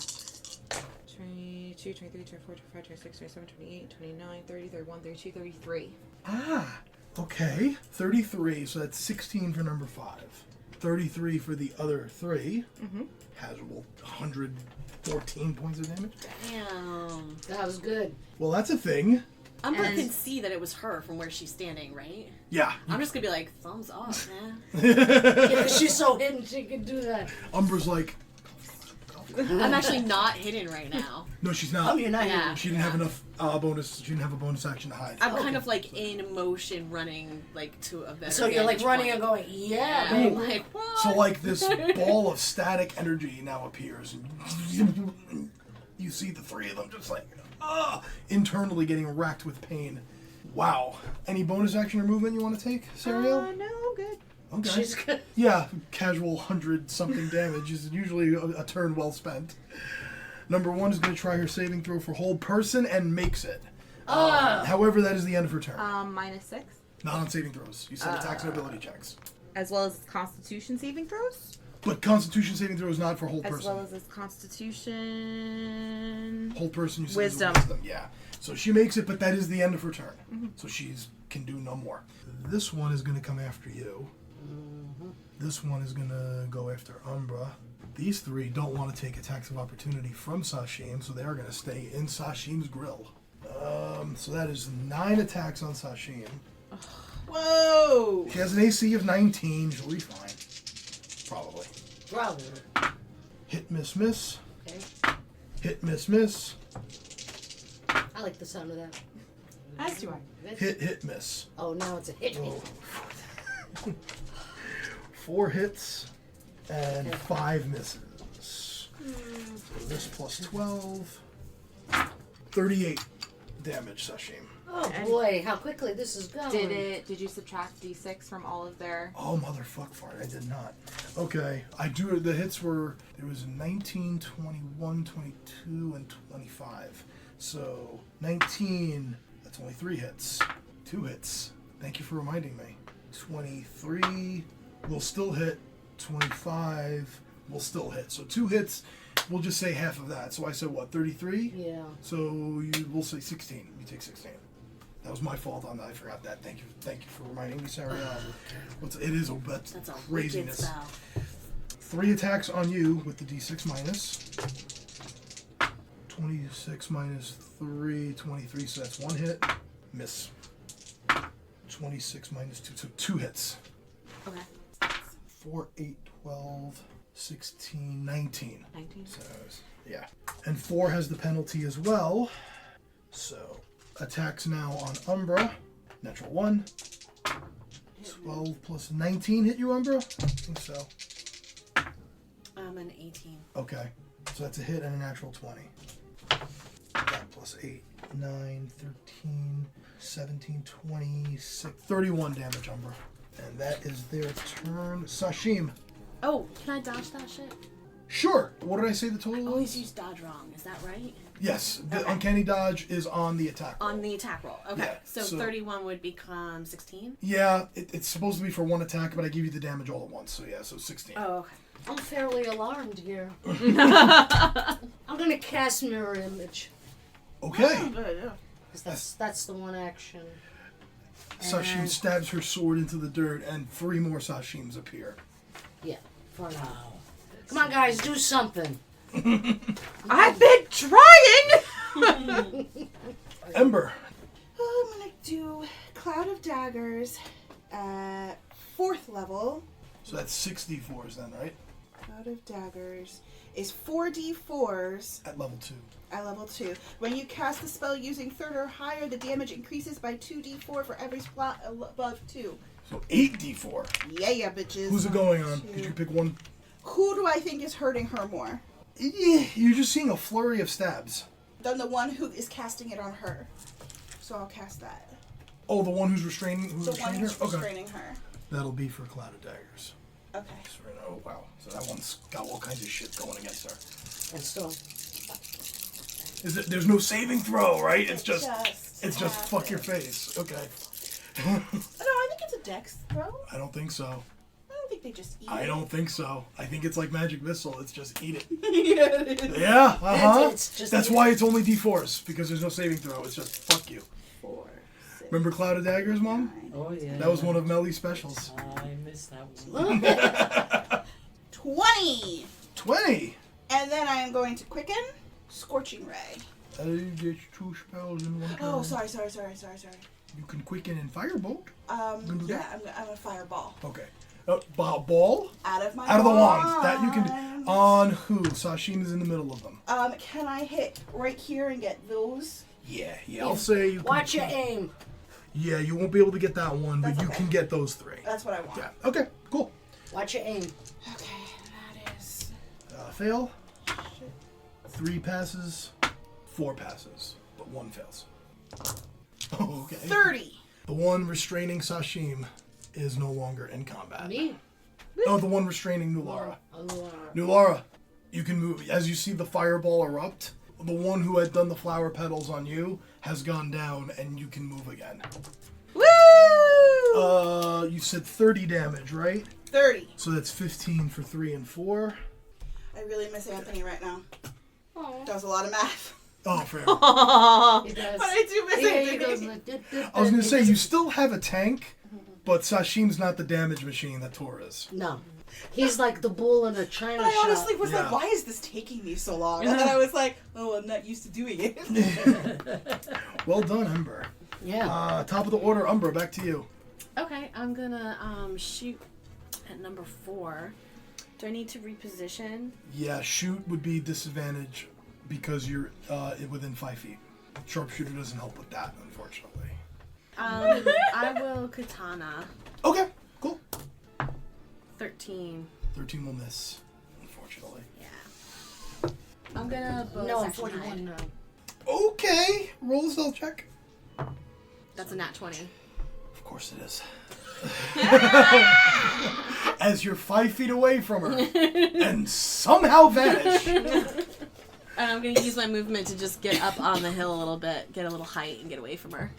22, 23, 24, 25, 26, 27, 28, 29, 30, 31, 32, 33. Ah, okay. 33, so that's 16 for number 5. 33 for the other 3. Mm-hmm. Has 114 points of damage. Damn. That was good. Well, that's a thing. Umber And- can see that it was her from where she's standing, right? Yeah. I'm just gonna be like, thumbs up, man. Yeah, she's so hidden she can do that. Umber's like, I'm actually not hidden right now. no, she's not. You're not Yeah. hidden. She didn't have enough bonus. She didn't have a bonus action to hide. I'm kind of like in motion running like to a better So you're like vantage running point. and going, yeah, Yeah, I'm baby. like, what? So like this ball of static energy now appears, and you see the 3 of them just like internally getting racked with pain. Wow. Any bonus action or movement you want to take, Sariel? No, I'm good. Okay. She's good. Yeah, casual 100-something damage is usually a turn well spent. Number 1 is going to try her saving throw for hold person and makes it. However, that is the end of her turn. -6. Not on saving throws. You said attacks and ability checks. As well as Constitution saving throws. But Constitution saving throw is not for hold As person. well as its Constitution. Hold person, you said Wisdom. is wisdom. Yeah. So she makes it, but that is the end of her turn. So she's can do no more. This one is going to come after you. This one is going to go after Umbra. These 3 don't want to take attacks of opportunity from Sashim, so they are going to stay in Sashim's grill. So that is 9 attacks on Sashim. Whoa! She has an AC of 19. She'll be fine. Bravo. Hit, miss, miss. Okay. Hit, miss, miss. I like the sound of that. As do I. Hit, hit, miss. Oh, now it's a hit. Oh. 4 hits and 5 misses. So this plus 12. 38 damage, Sashim. Oh boy, how quickly this is going. Did you subtract D6 from all of their... Oh, motherfuck fart. I did not. Okay. The hits were, there was 19, 21, 22, and 25. So, 19, that's only 3 hits. 2 hits. Thank you for reminding me. 23 will still hit. 25 will still hit. So 2 hits, we'll just say half of that. So I said what, 33? Yeah. So we'll say 16. You take 16. That was my fault on that. I forgot that. Thank you for reminding me, Sarah. It is That's a wicked craziness. spell. 3 attacks on you with the D6 minus. 26 minus 3, 23, so that's 1 hit. Miss. 26 minus 2, so 2 hits. Okay. 4, 8, 12, 16, 19. 19. So, yeah. And 4 has the penalty as well. So, attacks now on Umbra. Natural 1. 12 plus 19 hit you, Umbra? I think so. I'm an 18. Okay. So that's a hit and a natural 20. That plus 8, 9, 13, 17, 26, 31 damage, Umbra. And that is their turn. Sashim. Oh, can I dodge that shit? Sure. What did I say the I total was? always use dodge wrong. Is that right? Yes. The Okay. uncanny dodge is on the attack roll. On the attack roll. Okay. Yeah, so so- 31 would become 16? Yeah, it's supposed to be for 1 attack, but I give you the damage all at once. So yeah, so 16. Oh, okay. I'm fairly alarmed here. I'm gonna cast mirror image. Okay. Good, yeah. 'Cause that's the one action. Sashim And- stabs her sword into the dirt, and 3 more Sashims appear. Yeah, for now. Come on, guys, do something. I've been trying! Ember. Oh, I'm gonna do Cloud of Daggers at 4th level. So that's 6 d4s then, right? Cloud of Daggers is 4d4s At level 2. at level 2. When you cast the spell using 3rd or higher, the damage increases by 2d4 for every spot above 2. So 8 d4. Yeah, bitches. Who's it going on? 2. Did you pick one? Who do I think is hurting her more? Yeah, you're just seeing a flurry of stabs. Than the one who is casting it on her. So I'll cast that. Oh, the one who's restraining The one restraining who's her? Okay. restraining her. That'll be for Cloud of Daggers. Okay. Just right now. Oh, wow. So that one's got all kinds of shit going against her. And still, There's no saving throw, right? It's just happens. fuck your face. Okay. No, I think it's a dex throw. I don't think so. I don't think they just eat I it. don't think so. I think it's like Magic Missile. It's just eat it. Yeah, it is. Yeah, uh-huh. it's just That's why it's only D4s, because there's no saving throw. It's just fuck you. 4, 6, Remember Cloud of Daggers, Mom? 9, Oh, yeah. That was one of Melly's specials. I missed that one. 20. 20! And then I am going to quicken Scorching Ray. I get 2 spells in one turn. Oh, sorry. You can quicken and firebolt. Gonna do Yeah, that? I'm a fireball. Okay. Ball? Out of my Out of the wand. wands. That you can do. On who? Sashim is in the middle of them. Can I hit right here and get those? Yeah. I'll say you can. watch your aim. Yeah, you won't be able to get that one, but That's you okay. can get those 3. That's what I want. Yeah. Okay, cool. Watch your aim. Okay, that is... Fail. 3 passes. 4 passes. But 1 fails. Okay. 30. The one restraining Sashim is no longer in combat. Me? No, the one restraining Nulara. Allure. Nulara, you can move. As you see the fireball erupt, the one who had done the flower petals on you has gone down, and you can move again. Woo! You said 30 damage, right? 30. So that's 15 for 3 and 4. I really miss Anthony right now. Aw. Does a lot of math. Oh, fair. He does. But I do miss Yeah, Anthony. he goes like, dip, dip, I was going dip. to say, you still have a tank, but Sashim's not the damage machine that Tor is. No. He's like the bull in a china But I shop. honestly was Yeah. like, why is this taking me so long? And then I was like, oh, I'm not used to doing it. Well done, Ember. Yeah. Top of the order, Umbra, back to you. Okay, I'm gonna shoot at number 4. Do I need to reposition? Yeah, shoot would be disadvantage because you're within 5 feet. Sharpshooter doesn't help with that, unfortunately. I will katana. Okay, cool. 13. 13 will miss, unfortunately. Yeah. I'm gonna bonus No, action 41 hide. now. Okay, roll a stealth check. That's a nat 20. Of course it is. As you're 5 feet away from her and somehow vanish. And I'm gonna use my movement to just get up on the hill a little bit, get a little height, and get away from her.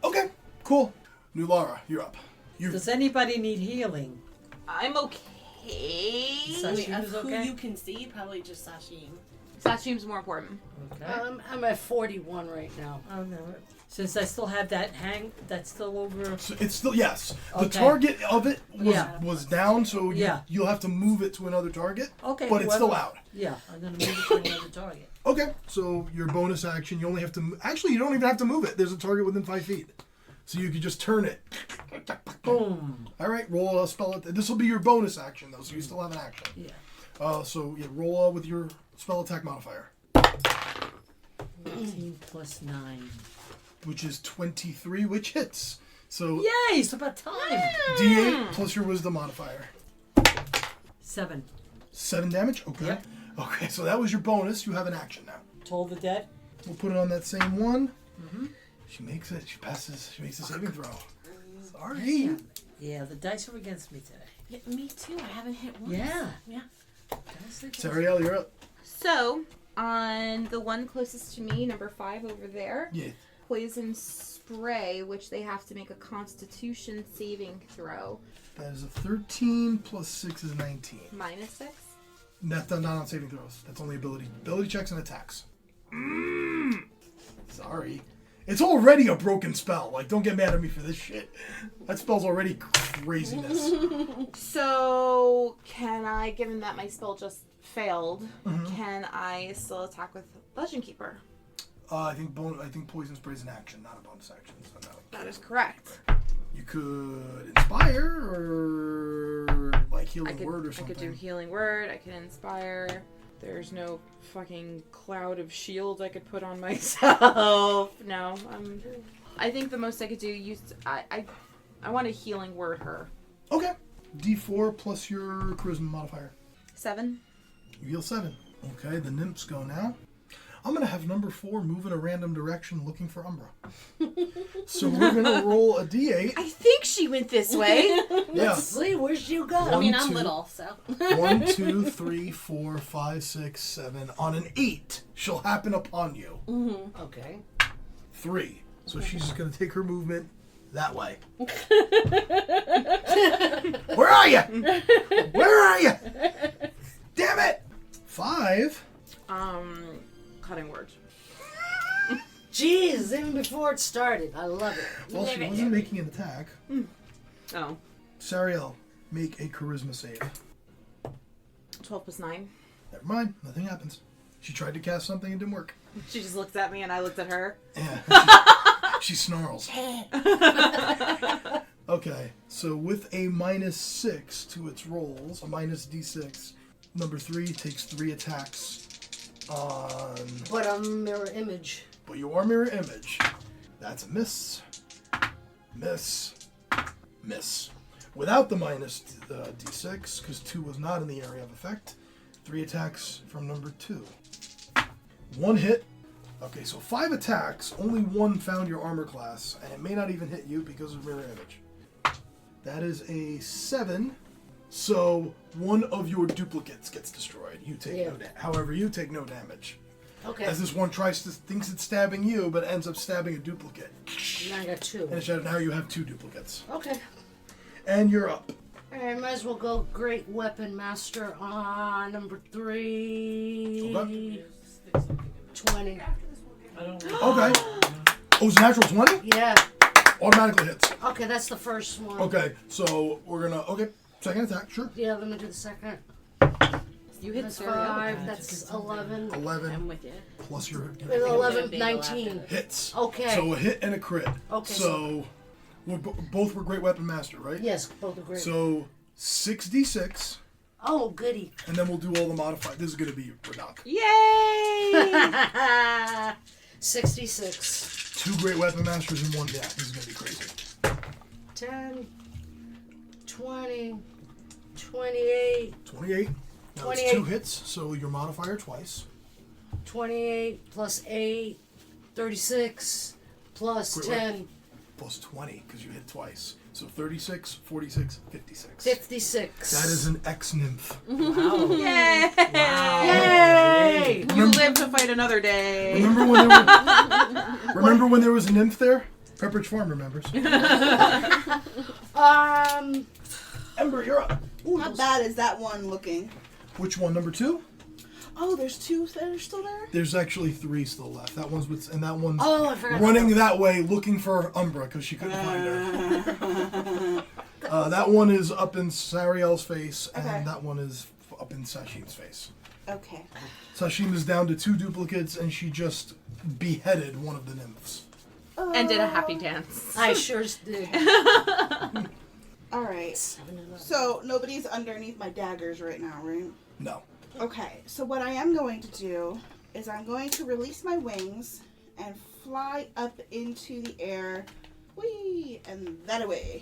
Okay, cool. New Lara, you're up. Does anybody need healing? I'm okay. Sashim is Who okay? you can see, probably just Sashim. Sashim's more important. Okay. I'm at 41 right now. Oh no. Since I still have that that's still over. So it's still, yes. The Okay. target of it was Yeah. down, so Yeah. you'll have to move it to another target. Okay. But it's still whoever- out. Yeah, I'm gonna move it to another target. Okay, so your bonus action, you only have to... Actually, you don't even have to move it. There's a target within 5 feet. So you could just turn it. Boom. All right, roll a spell. This will be your bonus action, though, so you still have an action. Yeah. So roll with your spell attack modifier, 18 plus 9. which is 23, which hits. So Yay! It's about time. D8 plus your wisdom modifier. 7. 7 damage? Okay. Yep. Okay, so that was your bonus. You have an action now. Toll the dead. We'll put it on that same one. Mm-hmm. She makes it. She passes. She makes a saving throw. Sorry. Yeah, the dice are against me today. Yeah, me too. I haven't hit once. Yeah. Yeah. Dice are against Sariel, you're up. So, on the one closest to me, number 5 over there, Yeah. poison spray, which they have to make a Constitution saving throw. That is a 13 plus 6 is 19. Minus 6. That's not on saving throws. That's only ability checks and attacks. Sorry. It's already a broken spell. Like, don't get mad at me for this shit. That spell's already craziness. So, can I, given that my spell just failed, can I still attack with Legend Keeper? I think poison spray is an action, not a bonus action. So no. That is correct. You could inspire or like healing word or I something. could do Healing Word, I could Inspire. There's no fucking cloud of shield I could put on myself. No, I think the most I could do, I want to Healing Word her. Okay. D4 plus your charisma modifier. 7. You heal 7. Okay, the nymphs go now. I'm going to have number 4 move in a random direction looking for Umbra. So we're going to roll a D8. I think she went this way. Yeah. Let's see where you go. I mean, I'm 1, 2, little, so. 1, 2, 3, 4, 5, 6, 7. On an 8, she'll happen upon you. Okay. 3. So she's just going to take her movement that way. Where are you? Where are you? Damn it! 5. Cutting Word. Jeez, even before it started. I love it. Well, she wasn't making an attack. Oh. Sariel, make a charisma save. 12 plus 9. Never mind, nothing happens. She tried to cast something and didn't work. She just looked at me and I looked at her. Yeah. She snarls. Okay, so with a -6 to its rolls, a minus D6, number 3 takes 3 attacks on... But I'm mirror image. But you are mirror image. That's a miss. Miss. Miss. Without the minus D6, because 2 was not in the area of effect, 3 attacks from number 2. 1 hit. Okay, so 5 attacks, only 1 found your armor class, and it may not even hit you because of mirror image. That is a 7. So 1 of your duplicates gets destroyed. You take no damage. However, you take no damage. Okay. As this one thinks it's stabbing you, but ends up stabbing a duplicate. Now I got 2. And now you have 2 duplicates. Okay. And you're up. Alright, might as well go Great Weapon Master on number 3. Okay. 20. Okay. Oh, it's a natural 20? Yeah. Automatically hits. Okay, that's the first one. Okay, so we're gonna... Okay, second attack, sure. Yeah, let me do the second. You hit That's Sariel. 5, that's 11. 11 I'm with you. plus your... 11, Big 19. Hits. Okay. So a hit and a crit. Okay, So both were Great Weapon Master, right? Yes, both are great. So 6d6 Oh, goody. And then we'll do all the modified. This is going to be Radak. Yay! 66. 2 great weapon masters in one. Yeah, this is going to be crazy. 10, 20, 28, 28. Now 28. it's 2 hits, so your modifier twice. 28 plus 8, 36 plus Wait, 10, Plus 20, because you hit twice. So 36, 46, 56. 56. That is an ex-nymph. Wow. Yay! Yay! You live to fight another day. Remember when there was a nymph there? Pepperidge Farm remembers. Ember, you're up. How bad is that one looking? Which one? Number 2? Oh, there's 2 that are still there? There's actually 3 still left. That one's with, and that one's Oh, I forgot. running that way looking for Umbra because she couldn't find her. That one is up in Sariel's face, and Okay. that one is up in Sashim's face. Okay. Sashim is down to 2 duplicates, and she just beheaded one of the nymphs. And did a happy dance. I sure did. Alright. So, nobody's underneath my daggers right now, right? No. Okay, so what I am going to do is I'm going to release my wings and fly up into the air. Whee! And that away.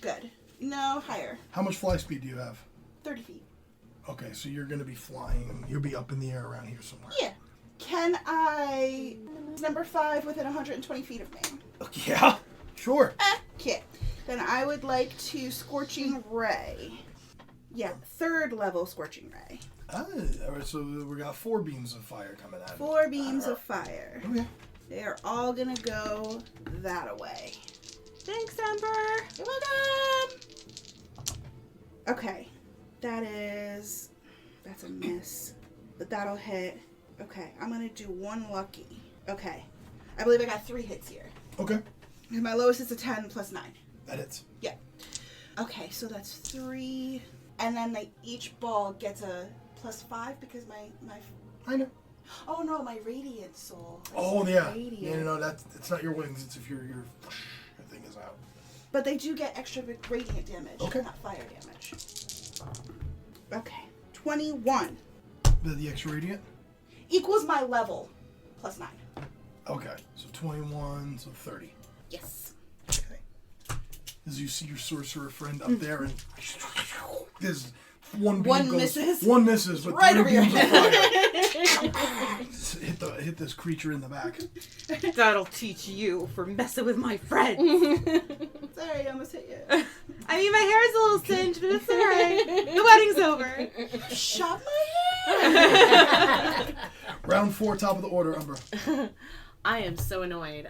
Good. No, higher. How much fly speed do you have? 30 feet. Okay, so you're going to be flying. You'll be up in the air around here somewhere. Yeah. Can I... Number 5 within 120 feet of me. Yeah, sure. Okay. Then I would like to Scorching Ray. Yeah, 3rd level Scorching Ray. All right, so we got 4 beams of fire coming at it. 4 beams of fire. Okay. They are all gonna go that away. Thanks, Ember. You're welcome! Okay. That's a miss. But that'll hit. Okay, I'm gonna do 1 lucky. Okay. I believe I got 3 hits here. Okay. And my lowest is a 10 plus 9. That hits. Yeah. Okay, so that's 3. And then each ball gets a +5 because my I know. oh no, my radiant soul. Oh, That's yeah. Radiant. Yeah, no, it's not your wings. It's if your thing is out. But they do get extra radiant damage, Okay. not fire damage. Okay. 21 The extra radiant? equals my level plus 9. Okay. So 21, so 30. Yes. Okay. As you see your sorcerer friend up there, and there's one beam One goes, misses? One misses, but Right 3 over your beams of head. fire. hit this creature in the back. That'll teach you for messing with my friends. Sorry, I almost hit you. I mean, my hair's a little singed, but it's alright. The wedding's over. Shot my head! Round 4, top of the order, Umbra. I am so annoyed.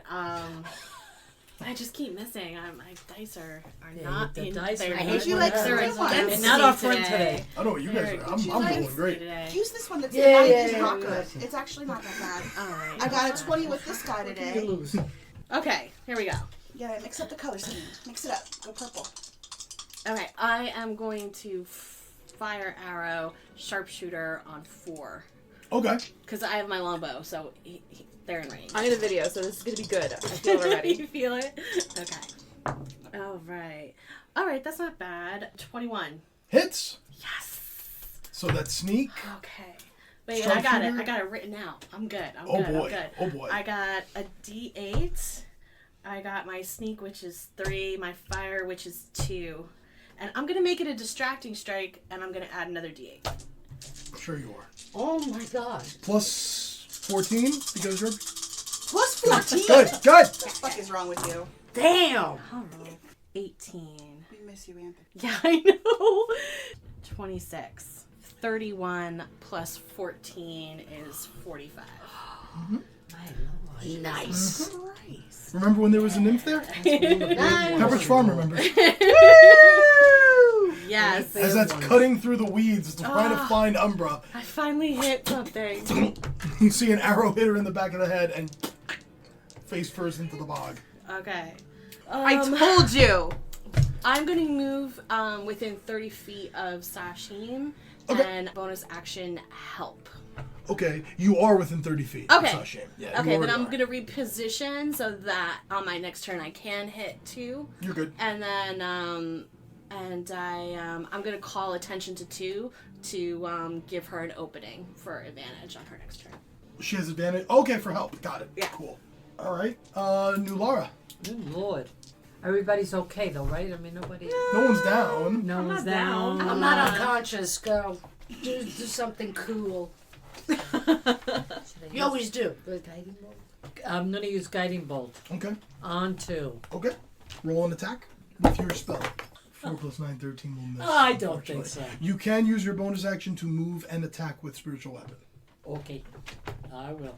I just keep missing. My dice are not the in dice their are Would you like they're some ones? intensity Not up front today. I know what you guys are. I'm doing great. Today. Use this one that's Yeah, not yeah, not yeah, good. It's actually not that bad. All right. I got a 20 with this guy You today. lose. Okay, here we go. You gotta mix up the color scheme. Mix it up. Go purple. Okay, I am going to fire arrow sharpshooter on 4 Okay. because I have my longbow, so they're in range. I'm in a video, so this is gonna be good. I feel it already. You feel it? Okay. All right. All right, that's not bad. 21. Hits. Yes. So that's sneak. Okay. Wait, I got it. Sharpshooter? I got it written out. I'm good. I'm Oh good. boy. I'm good. Oh boy. I got a D8. I got my sneak, which is 3. My fire, which is 2. And I'm going to make it a distracting strike, and I'm going to add another D8. Sure you are. Oh my god. Plus 14 because you're Plus 14? good. Good. What the fuck is wrong with you? Damn. All right. 18. We miss you, Anthony. Yeah, I know. 26. 31 plus 14 is 45. Nice. Christ. Remember when there was a nymph there? Pepperidge Farm remembers. Yes. As that's cutting through the weeds trying to find Umbra, I finally hit something. you see an arrow hit her in the back of the head and face first into the bog. Okay. I told you. I'm going to move within 30 feet of Sashim Okay. and bonus action help. Okay, you are within 30 feet. Okay. It's not a shame. Yeah, you Okay, then already I'm are. going to reposition so that on my next turn I can hit 2. You're good. And then And I'm gonna call attention to 2 to give her an opening for advantage on her next turn. She has advantage. Okay, for help. Got it. Yeah. Cool. All right. New Lara. Good lord. Everybody's okay though, right? I mean, nobody. No one's down. No one's down. I'm not unconscious. Go. Do something cool. You always do. The guiding bolt. I'm gonna use guiding bolt Okay. on 2. Okay. Roll an attack with your spell. 4 plus 9, 13 will miss. I don't think so. You can use your bonus action to move and attack with spiritual weapon. Okay, I will.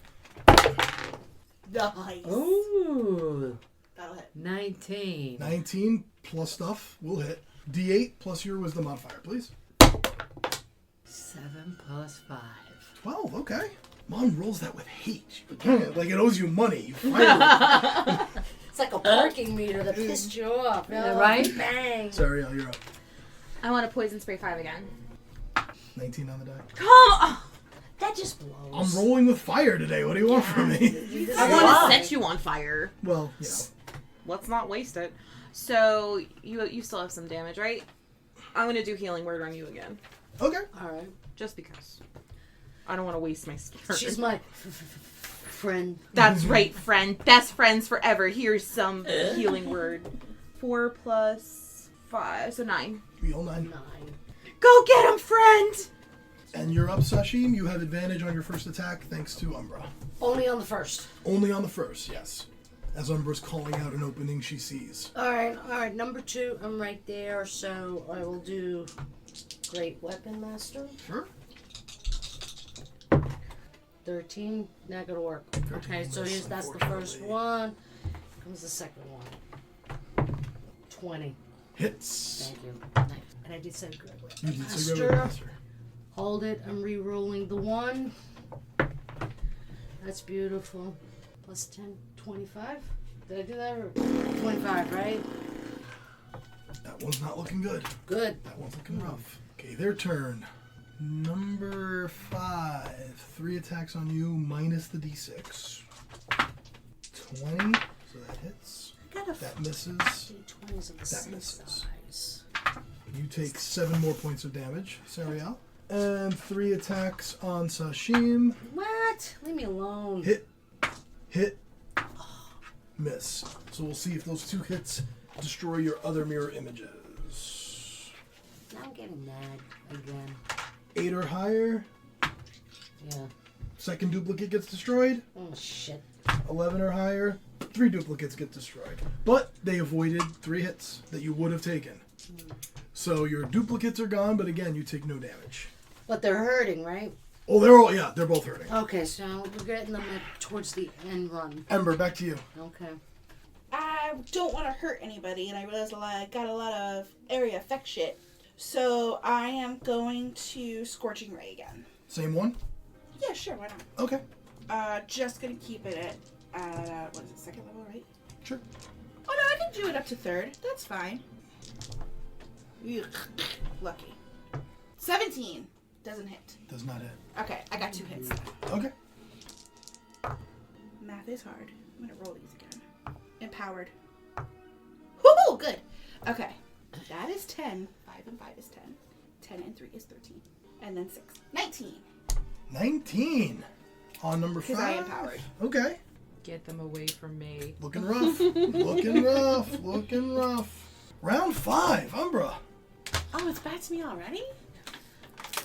Nice. Ooh, That'll hit. 19. 19 plus stuff will hit. D8 plus your wisdom modifier, please. 7 plus 5. 12, okay. Mom rolls that with hate. Like it owes you money. You finally. It's like a parking meter that pissed you off. Yeah, right? Bang. Sorry, you're up. I want to poison spray 5 again. 19 on the die. Come on! That just blows. I'm rolling with fire today. What do you want from me? I want to set you on fire. Well, Let's not waste it. So you still have some damage, right? I'm gonna do healing word on you again, Okay. All right. just because. I don't want to waste my turn. She's my friend. That's right, friend. Best friends forever. Here's some healing word. 4 plus 5, so 9. Heal 9. 9. Go get him, friend! And you're up, Sashim. You have advantage on your first attack thanks to Umbra. Only on the first. Only on the first, yes. As Umbra's calling out an opening she sees. All right. Number 2, I'm right there, so I will do Great Weapon Master. Sure. 13, not gonna work. Okay, so that's the first one. Comes the second one. 20. Hits. Thank you. Nice. And I did say Great Weapon You did Master. say Master. Hold it. I'm re-rolling the 1. That's beautiful. Plus 10, 25. Did I do that? Or 25, right? That one's not looking good. Good. That one's looking rough. Okay, their turn. Number 5. 3 attacks on you minus the d6. 20. So that hits. That misses. D20s of the That same misses. size. You take 7 more points of damage, Sariel. And 3 attacks on Sashim. What? Leave me alone. Hit, miss. So we'll see if those 2 hits destroy your other mirror images. Now I'm getting mad again. 8 or higher. Yeah. Second duplicate gets destroyed. Oh, shit. 11 or higher. 3 duplicates get destroyed. But they avoided 3 hits that you would have taken. So your duplicates are gone, but again, you take no damage. But they're hurting, right? Oh, they're both hurting. Okay, so we're getting them towards the end run. Ember, back to you. Okay. I don't want to hurt anybody, and I realized I got a lot of area effect shit. So I am going to Scorching Ray again. Same one? Yeah, sure, why not? Okay. Just gonna keep it at, what is it, 2nd level, right? Sure. Oh no, I can do it up to 3rd. That's fine. Ugh. Lucky. 17. Doesn't hit. Does not hit. Okay, I got 2 hits. Okay. Math is hard. I'm gonna roll these again. Empowered. Woohoo! Good. Okay. That is 10. 5 and 5 is 10. 10 and 3 is 13. And then 6. 19. 19 on number 5. Because I empowered. Okay. Get them away from me. Looking rough. Looking rough. Looking rough. Round 5, Umbra. Oh, it's back to me already?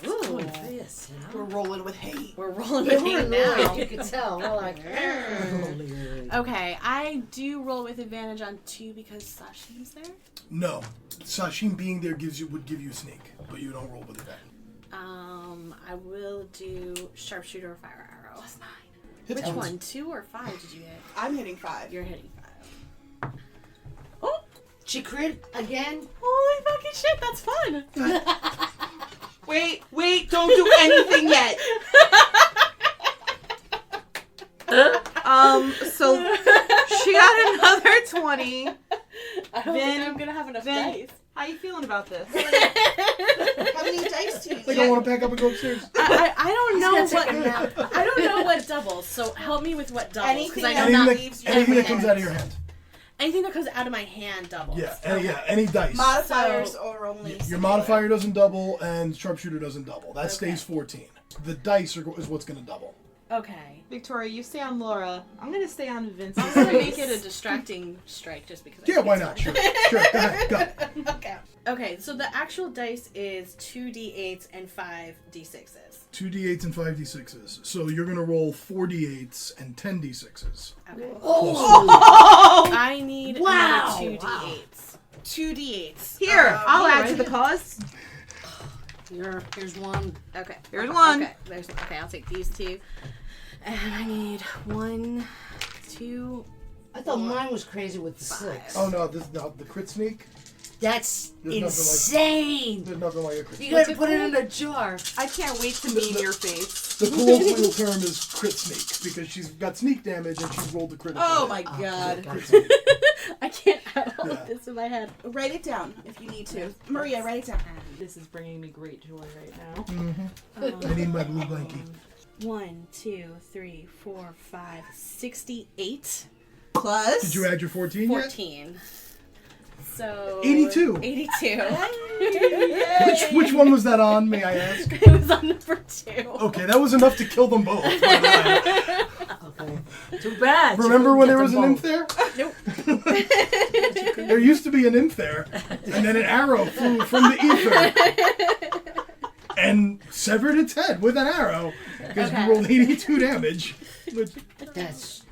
Ooh, this, you know? We're rolling with hate. We're rolling with We're it annoyed, now. you can tell. We're like, Okay, I do roll with advantage on 2 because Sashim's there. No. Sashim being there would give you sneak, but you don't roll with it. I will do sharpshooter or fire arrow. Plus 9. Hits Which once. one? 2 or 5 did you hit? I'm hitting 5. You're hitting 5. oh, she crit again. Holy fucking shit, that's fun! Wait, don't do anything yet. So she got another 20. I don't think I'm gonna have enough dice. How you feeling about this? How many dice do you They get? don't want to pack up and go upstairs. I don't know He's gonna take a nap. I don't know what doubles. So help me with what doubles Anything I know that not. leaves you Anything that with comes it. out of your hand. Anything that comes out of my hand doubles. Yeah, any dice. Modifiers or only Your singular? modifier doesn't double, and sharpshooter doesn't double. That Okay. stays 14. The dice is what's going to double. Okay. Victoria, you stay on Laura. I'm gonna stay on Vince's. I'm gonna make it a distracting strike just because. I Yeah, think why it's not? fun. Sure, go ahead, go. Okay. Okay, so the actual dice is 2d8s and 5d6s. 2d8s and 5d6s. So you're going to roll 4d8s and 10d6s. Okay. Oh! I need Wow. another 2d8s. 2d8s. Here, I'll add to alright. the cause. Here's one. Okay. Here's one. Okay, okay, I'll take these two. And I need 1, 2. I thought mine was crazy with the 6. Oh no, the crit sneak? That's There's nothing like- insane. There's nothing like a crit You sneak. gotta put it in a jar. I can't wait to meet your face. The colloquial term is crit sneak because she's got sneak damage and she's rolled the critical. Oh my god. Crit sneak. I can't have all Yeah. of this in my head. Write it down if you need to. Maria, write it down. This is bringing me great joy right now. I need my blue blankie. 1, 2, 3, 4, 5, 68. Plus. Did you add your 14 yet? 14. So 82. 82. Which one was that on, may I ask? It was on number 2. Okay, that was enough to kill them both. by the way. Okay. Too bad. Remember when there was an imp there? Nope. There used to be an imp there, and then an arrow flew from the ether and severed its head with an arrow because Okay. we rolled 82 damage. Which, That's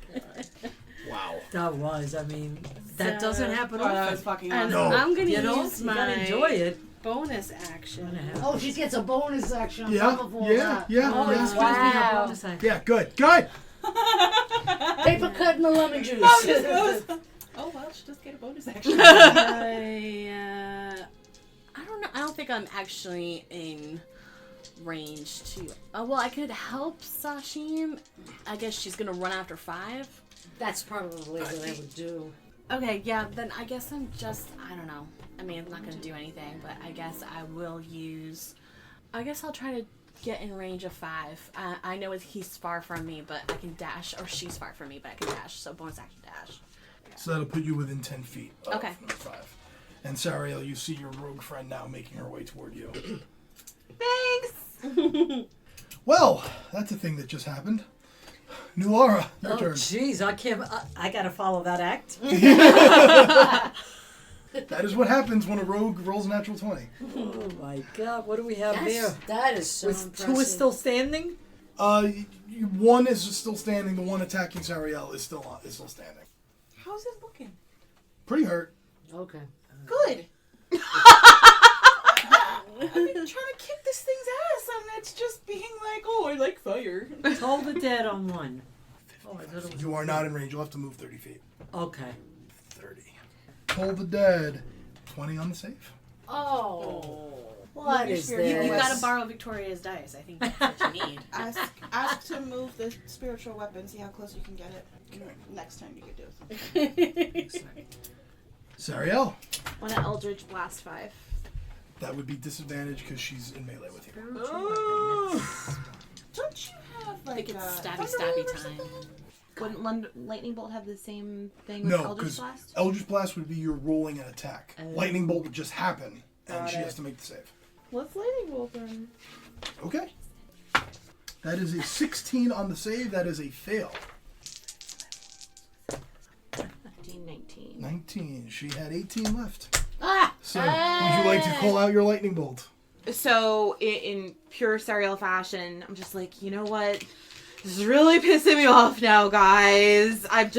wow. That was, I mean, that So- doesn't happen Oh, that often. was fucking And awesome. No. I'm gonna You know, use you my gotta enjoy it. bonus action. oh, she gets a bonus action on Yeah, top of all yeah, that. yeah, Oh, yeah. excuse me, how Wow. bonus action. Yeah, good, good. Paper cut and the lemon juice. Oh well, she does get a bonus action. I don't know. I don't think I'm actually in range to. Oh well, I could help Sashim. I guess she's gonna run after 5. That's probably what I would do. Okay, yeah. Then I guess I'm just. I don't know. I mean, I'm not gonna do anything, but I guess I will use. I guess I'll try to get in range of 5. I know he's far from me, but I can dash, or she's far from me, but I can dash. So bonus action dash. So that'll put you within 10 feet of Okay. number 5. And Sariel, you see your rogue friend now making her way toward you. Thanks. Well, that's a thing that just happened. New Laura, your Oh, turn. jeez, I can't. I gotta follow that act. That is what happens when a rogue rolls a natural 20. Oh my God, what do we have there? That is so impressive. Who is still standing? One is still standing. The one attacking Sariel is still standing. How's it looking? Pretty hurt. Okay. Good. I've been trying to kick this thing's ass, and it's just being like, oh, I like fire. Toll the dead on 1. Oh, I thought it was. You are not in range. You'll have to move 30 feet. Okay. 30. Toll the dead. 20 on the save. Oh. What is You this? You gotta borrow Victoria's dice. I think that's what you need. Ask to move the spiritual weapon. See how close you can get it. Next time you can do it. Sariel. Want an Eldritch Blast 5. That would be disadvantage because she's in melee with you. Don't you have like Think a it's stabby, thunder stabby wave or time. something? Wouldn't Lightning Bolt have the same thing with No, Eldritch because Blast? Eldritch Blast would be you're rolling an attack. Oh. Lightning Bolt would just happen, and Got she it. has to make the save. Let's Lightning Bolt then. Okay. That is a 16 on the save. That is a fail. 19. 19. She had 18 left. Ah! So, would you like to call out your lightning bolt? So, in pure Sariel fashion, I'm just like, you know what? This is really pissing me off now, guys. I'm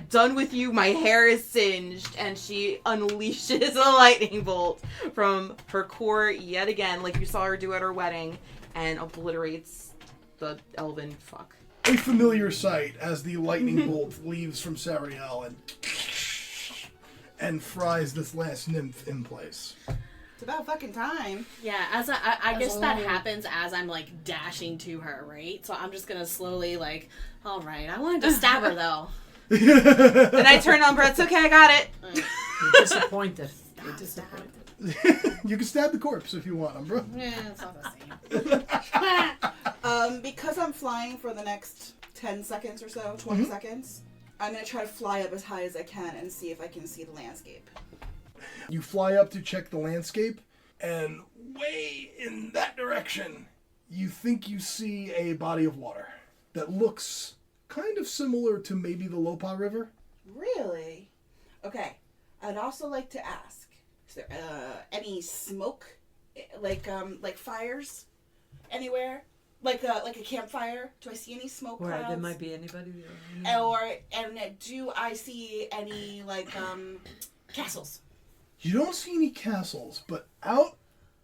done with you. My hair is singed. And she unleashes a lightning bolt from her core yet again, like you saw her do at her wedding, and obliterates the elven fuck. A familiar sight as the lightning bolt leaves from Sariel and fries this last nymph in place. It's about fucking time. Yeah, as I guess a that long- happens as I'm like dashing to her, right? So I'm just gonna slowly like, all right, I wanted to stab her though. Then I turn on Brett. It's okay, I got it. You're disappointed. You're disappointed. You can stab the corpse if you want, Umbra. Yeah, it's not the same. Because I'm flying for the next 10 seconds or so, 20 seconds, I'm gonna try to fly up as high as I can and see if I can see the landscape. You fly up to check the landscape, and way in that direction, you think you see a body of water that looks kind of similar to maybe the Lopa River. Really? Okay. I'd also like to ask, is there any smoke, like fires anywhere? Like a campfire? Do I see any smoke Or clouds? there might be anybody there. And do I see any castles? You don't see any castles, but out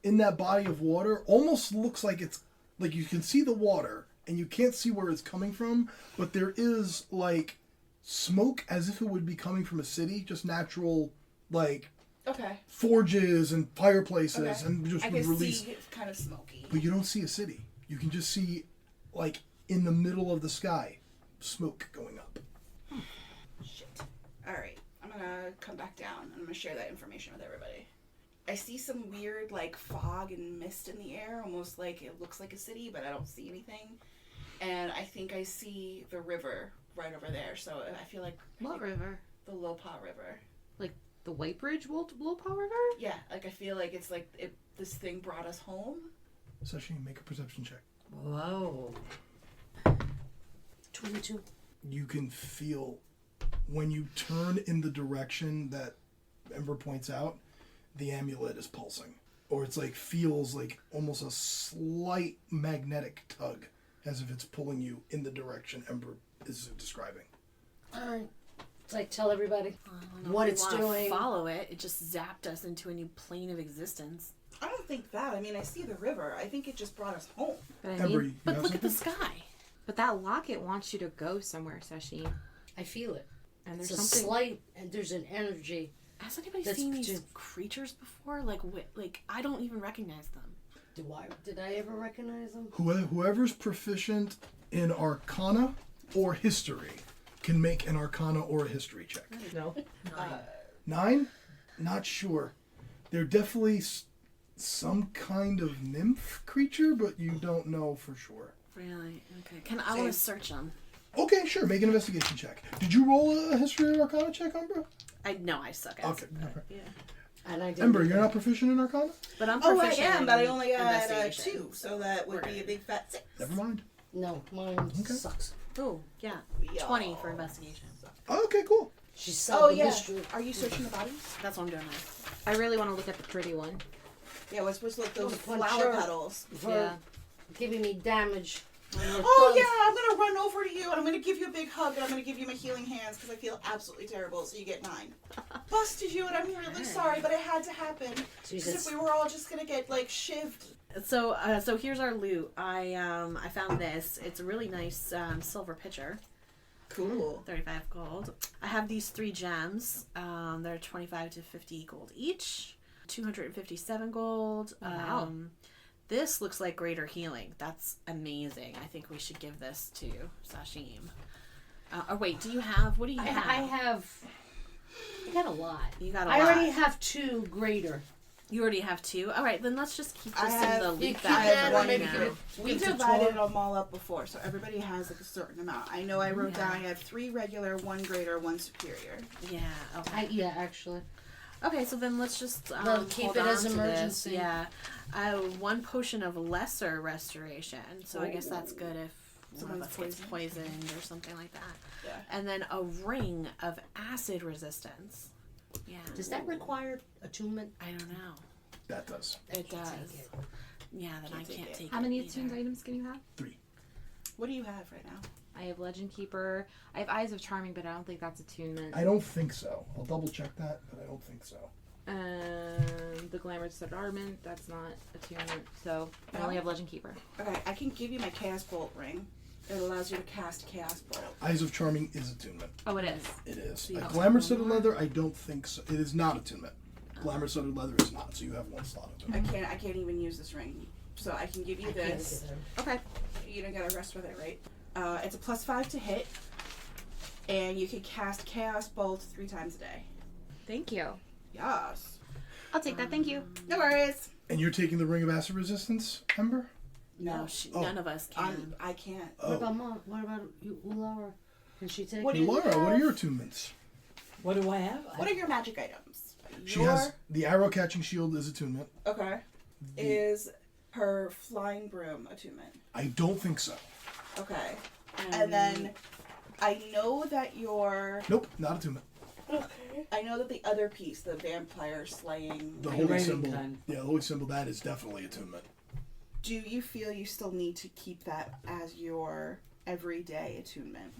in that body of water, almost looks like it's like you can see the water and you can't see where it's coming from, but there is like smoke as if it would be coming from a city, just natural like Okay. forges and fireplaces, Okay. and just I would can release. see it's kind of smoky. But you don't see a city. You can just see like in the middle of the sky, smoke going up. Shit. Alright. I'm gonna come back down and I'm gonna share that information with everybody. I see some weird fog and mist in the air, almost like it looks like a city, but I don't see anything. And I think I see the river right over there. So I feel like What river? the Lopa River. The White Bridge Lopa River? Yeah, I feel like it's this thing brought us home. Sashimi, make a perception check. Whoa. 22. You can feel when you turn in the direction that Ember points out, the amulet is pulsing. Or it's feels like almost a slight magnetic tug, as if it's pulling you in the direction Ember is describing. Alright. It's tell everybody I don't know what if it's we wanna doing. Follow it. It just zapped us into a new plane of existence. I don't think that. I mean, I see the river. I think it just brought us home. But I Ember, mean, you But have look at the something? sky. but that locket wants you to go somewhere, Sashi. I feel it. And It's there's a something. slight, and there's an energy. Has anybody That's seen these too- creatures before? I don't even recognize them. Did I ever recognize them? Whoever's proficient in Arcana or History can make an Arcana or a History check. No. 9? Not sure. They're definitely some kind of nymph creature, but you don't know for sure. Really? Okay. I want to search them. Okay, sure. Make an investigation check. Did you roll a History or Arcana check, Umbra? I suck at Okay. it. Yeah. And I didn't Ember, either. you're not proficient in Arcana? But I'm Oh, I proficient am, but I in only got investigation. 2, so that would be a big fat 6. Never mind. No, mine Okay. sucks. Oh, yeah. Yeah. 20 for investigation. Okay, cool. She Oh, solved the yeah. mystery. Are you searching the bodies? That's what I'm doing now. I really want to look at the pretty one. Yeah, we're supposed to look those Well, flower sure. petals. For Yeah. giving me damage. on your Oh thumbs. yeah, I'm gonna run over to you and I'm gonna give you a big hug and I'm gonna give you my healing hands because I feel absolutely terrible. So you get 9. Busted you and I'm really sorry, but it had to happen. Because Jesus. if we were all just gonna get shivved. So here's our loot. I found this. It's a really nice silver pitcher. Cool. 35 gold. I have these 3 gems. They're 25 to 50 gold each. 257 gold. Wow. This looks like greater healing. That's amazing. I think we should give this to Sashim. What do you have? I got a lot. You got a I lot. already have 2 greater. You already have 2? Alright, then let's just keep I this have- in the You loot keep bag that, for or maybe now. give it. We give it to divided Tor. them all up before, so everybody has a certain amount. I know I wrote down I have 3 regular, 1 greater, 1 superior. Yeah, okay. Yeah, actually. Okay, so then let's just Well, keep hold it as on to emergency. This. Yeah, 1 potion of lesser restoration. So I guess that's good if one of us gets poisoned or something like that. Yeah. And then a ring of acid resistance. Yeah. Does that require attunement? I don't know. That does. It does. Take it. Yeah, then I Can't take can't it. take it. How many either. attuned items can you have? 3. What do you have right now? I have Legend Keeper. I have Eyes of Charming, but I don't think that's attunement. I don't think so. I'll double check that, but I don't think so. The Glamour Studded Armament, that's not attunement. So I only have Legend Keeper. Okay, I can give you my Chaos Bolt ring. It allows you to cast Chaos Bolt. Eyes of Charming is attunement. Oh, it is. It is. you A have Glamour one Studded more? Leather, I don't think so. It is not attunement. Glamour Studded Leather is not, so you have 1 slot of it. I can't even use this ring. So I can give you I can't this. get it. Okay. You don't gotta rest with it, right? It's a +5 to hit. And you can cast Chaos Bolt 3 times a day. Thank you. Yes. I'll take that. Thank you. No worries. And you're taking the Ring of Acid Resistance, Ember? No, Oh. none of us can. I can't. What about Mom? What about you, Laura? Can she take What it? do you Laura, what are have? your attunements? What do I have? What are your magic items? She has the arrow catching shield is attunement. Okay. Is her flying broom attunement? I don't think so. Okay. And then I know that your Nope, not attunement. I know that the other piece, the vampire slaying. The The holy raven symbol. gun. Yeah, the holy symbol. That is definitely attunement. Do you feel you still need to keep that as your everyday attunement?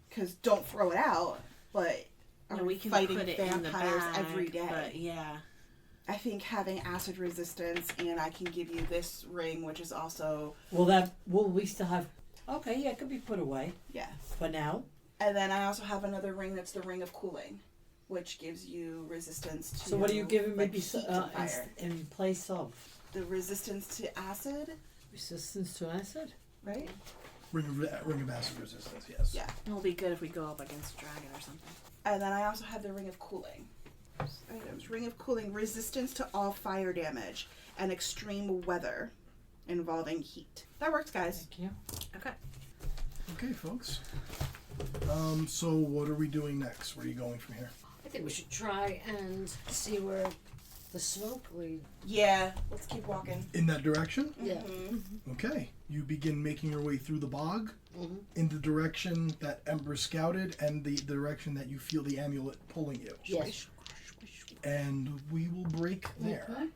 Because don't throw it out, but No, are we can fighting put it in the vampires bag, every day? But yeah. I think having acid resistance, and I can give you this ring, which is also Will we still have? Okay, yeah, it could be put away yeah. for now. And then I also have another ring that's the ring of cooling, which gives you resistance to. So what are you giving me like, heat and fire? in place of? The resistance to acid, Resistance to acid? right? Ring of acid resistance. Yes. Yeah. It'll be good if we go up against a dragon or something. And then I also have the ring of cooling. Items: ring of cooling, resistance to all fire damage, and extreme weather involving heat. That works, guys. Thank you. Okay. Okay, folks. So what are we doing next? Where are you going from here? I think we should try and see where the smoke leads. Yeah, let's keep walking. In that direction? Yeah. Mhm. Okay. You begin making your way through the bog Mm-hmm. in the direction that Ember scouted and the direction that you feel the amulet pulling you. Yes. And we will break there. Okay.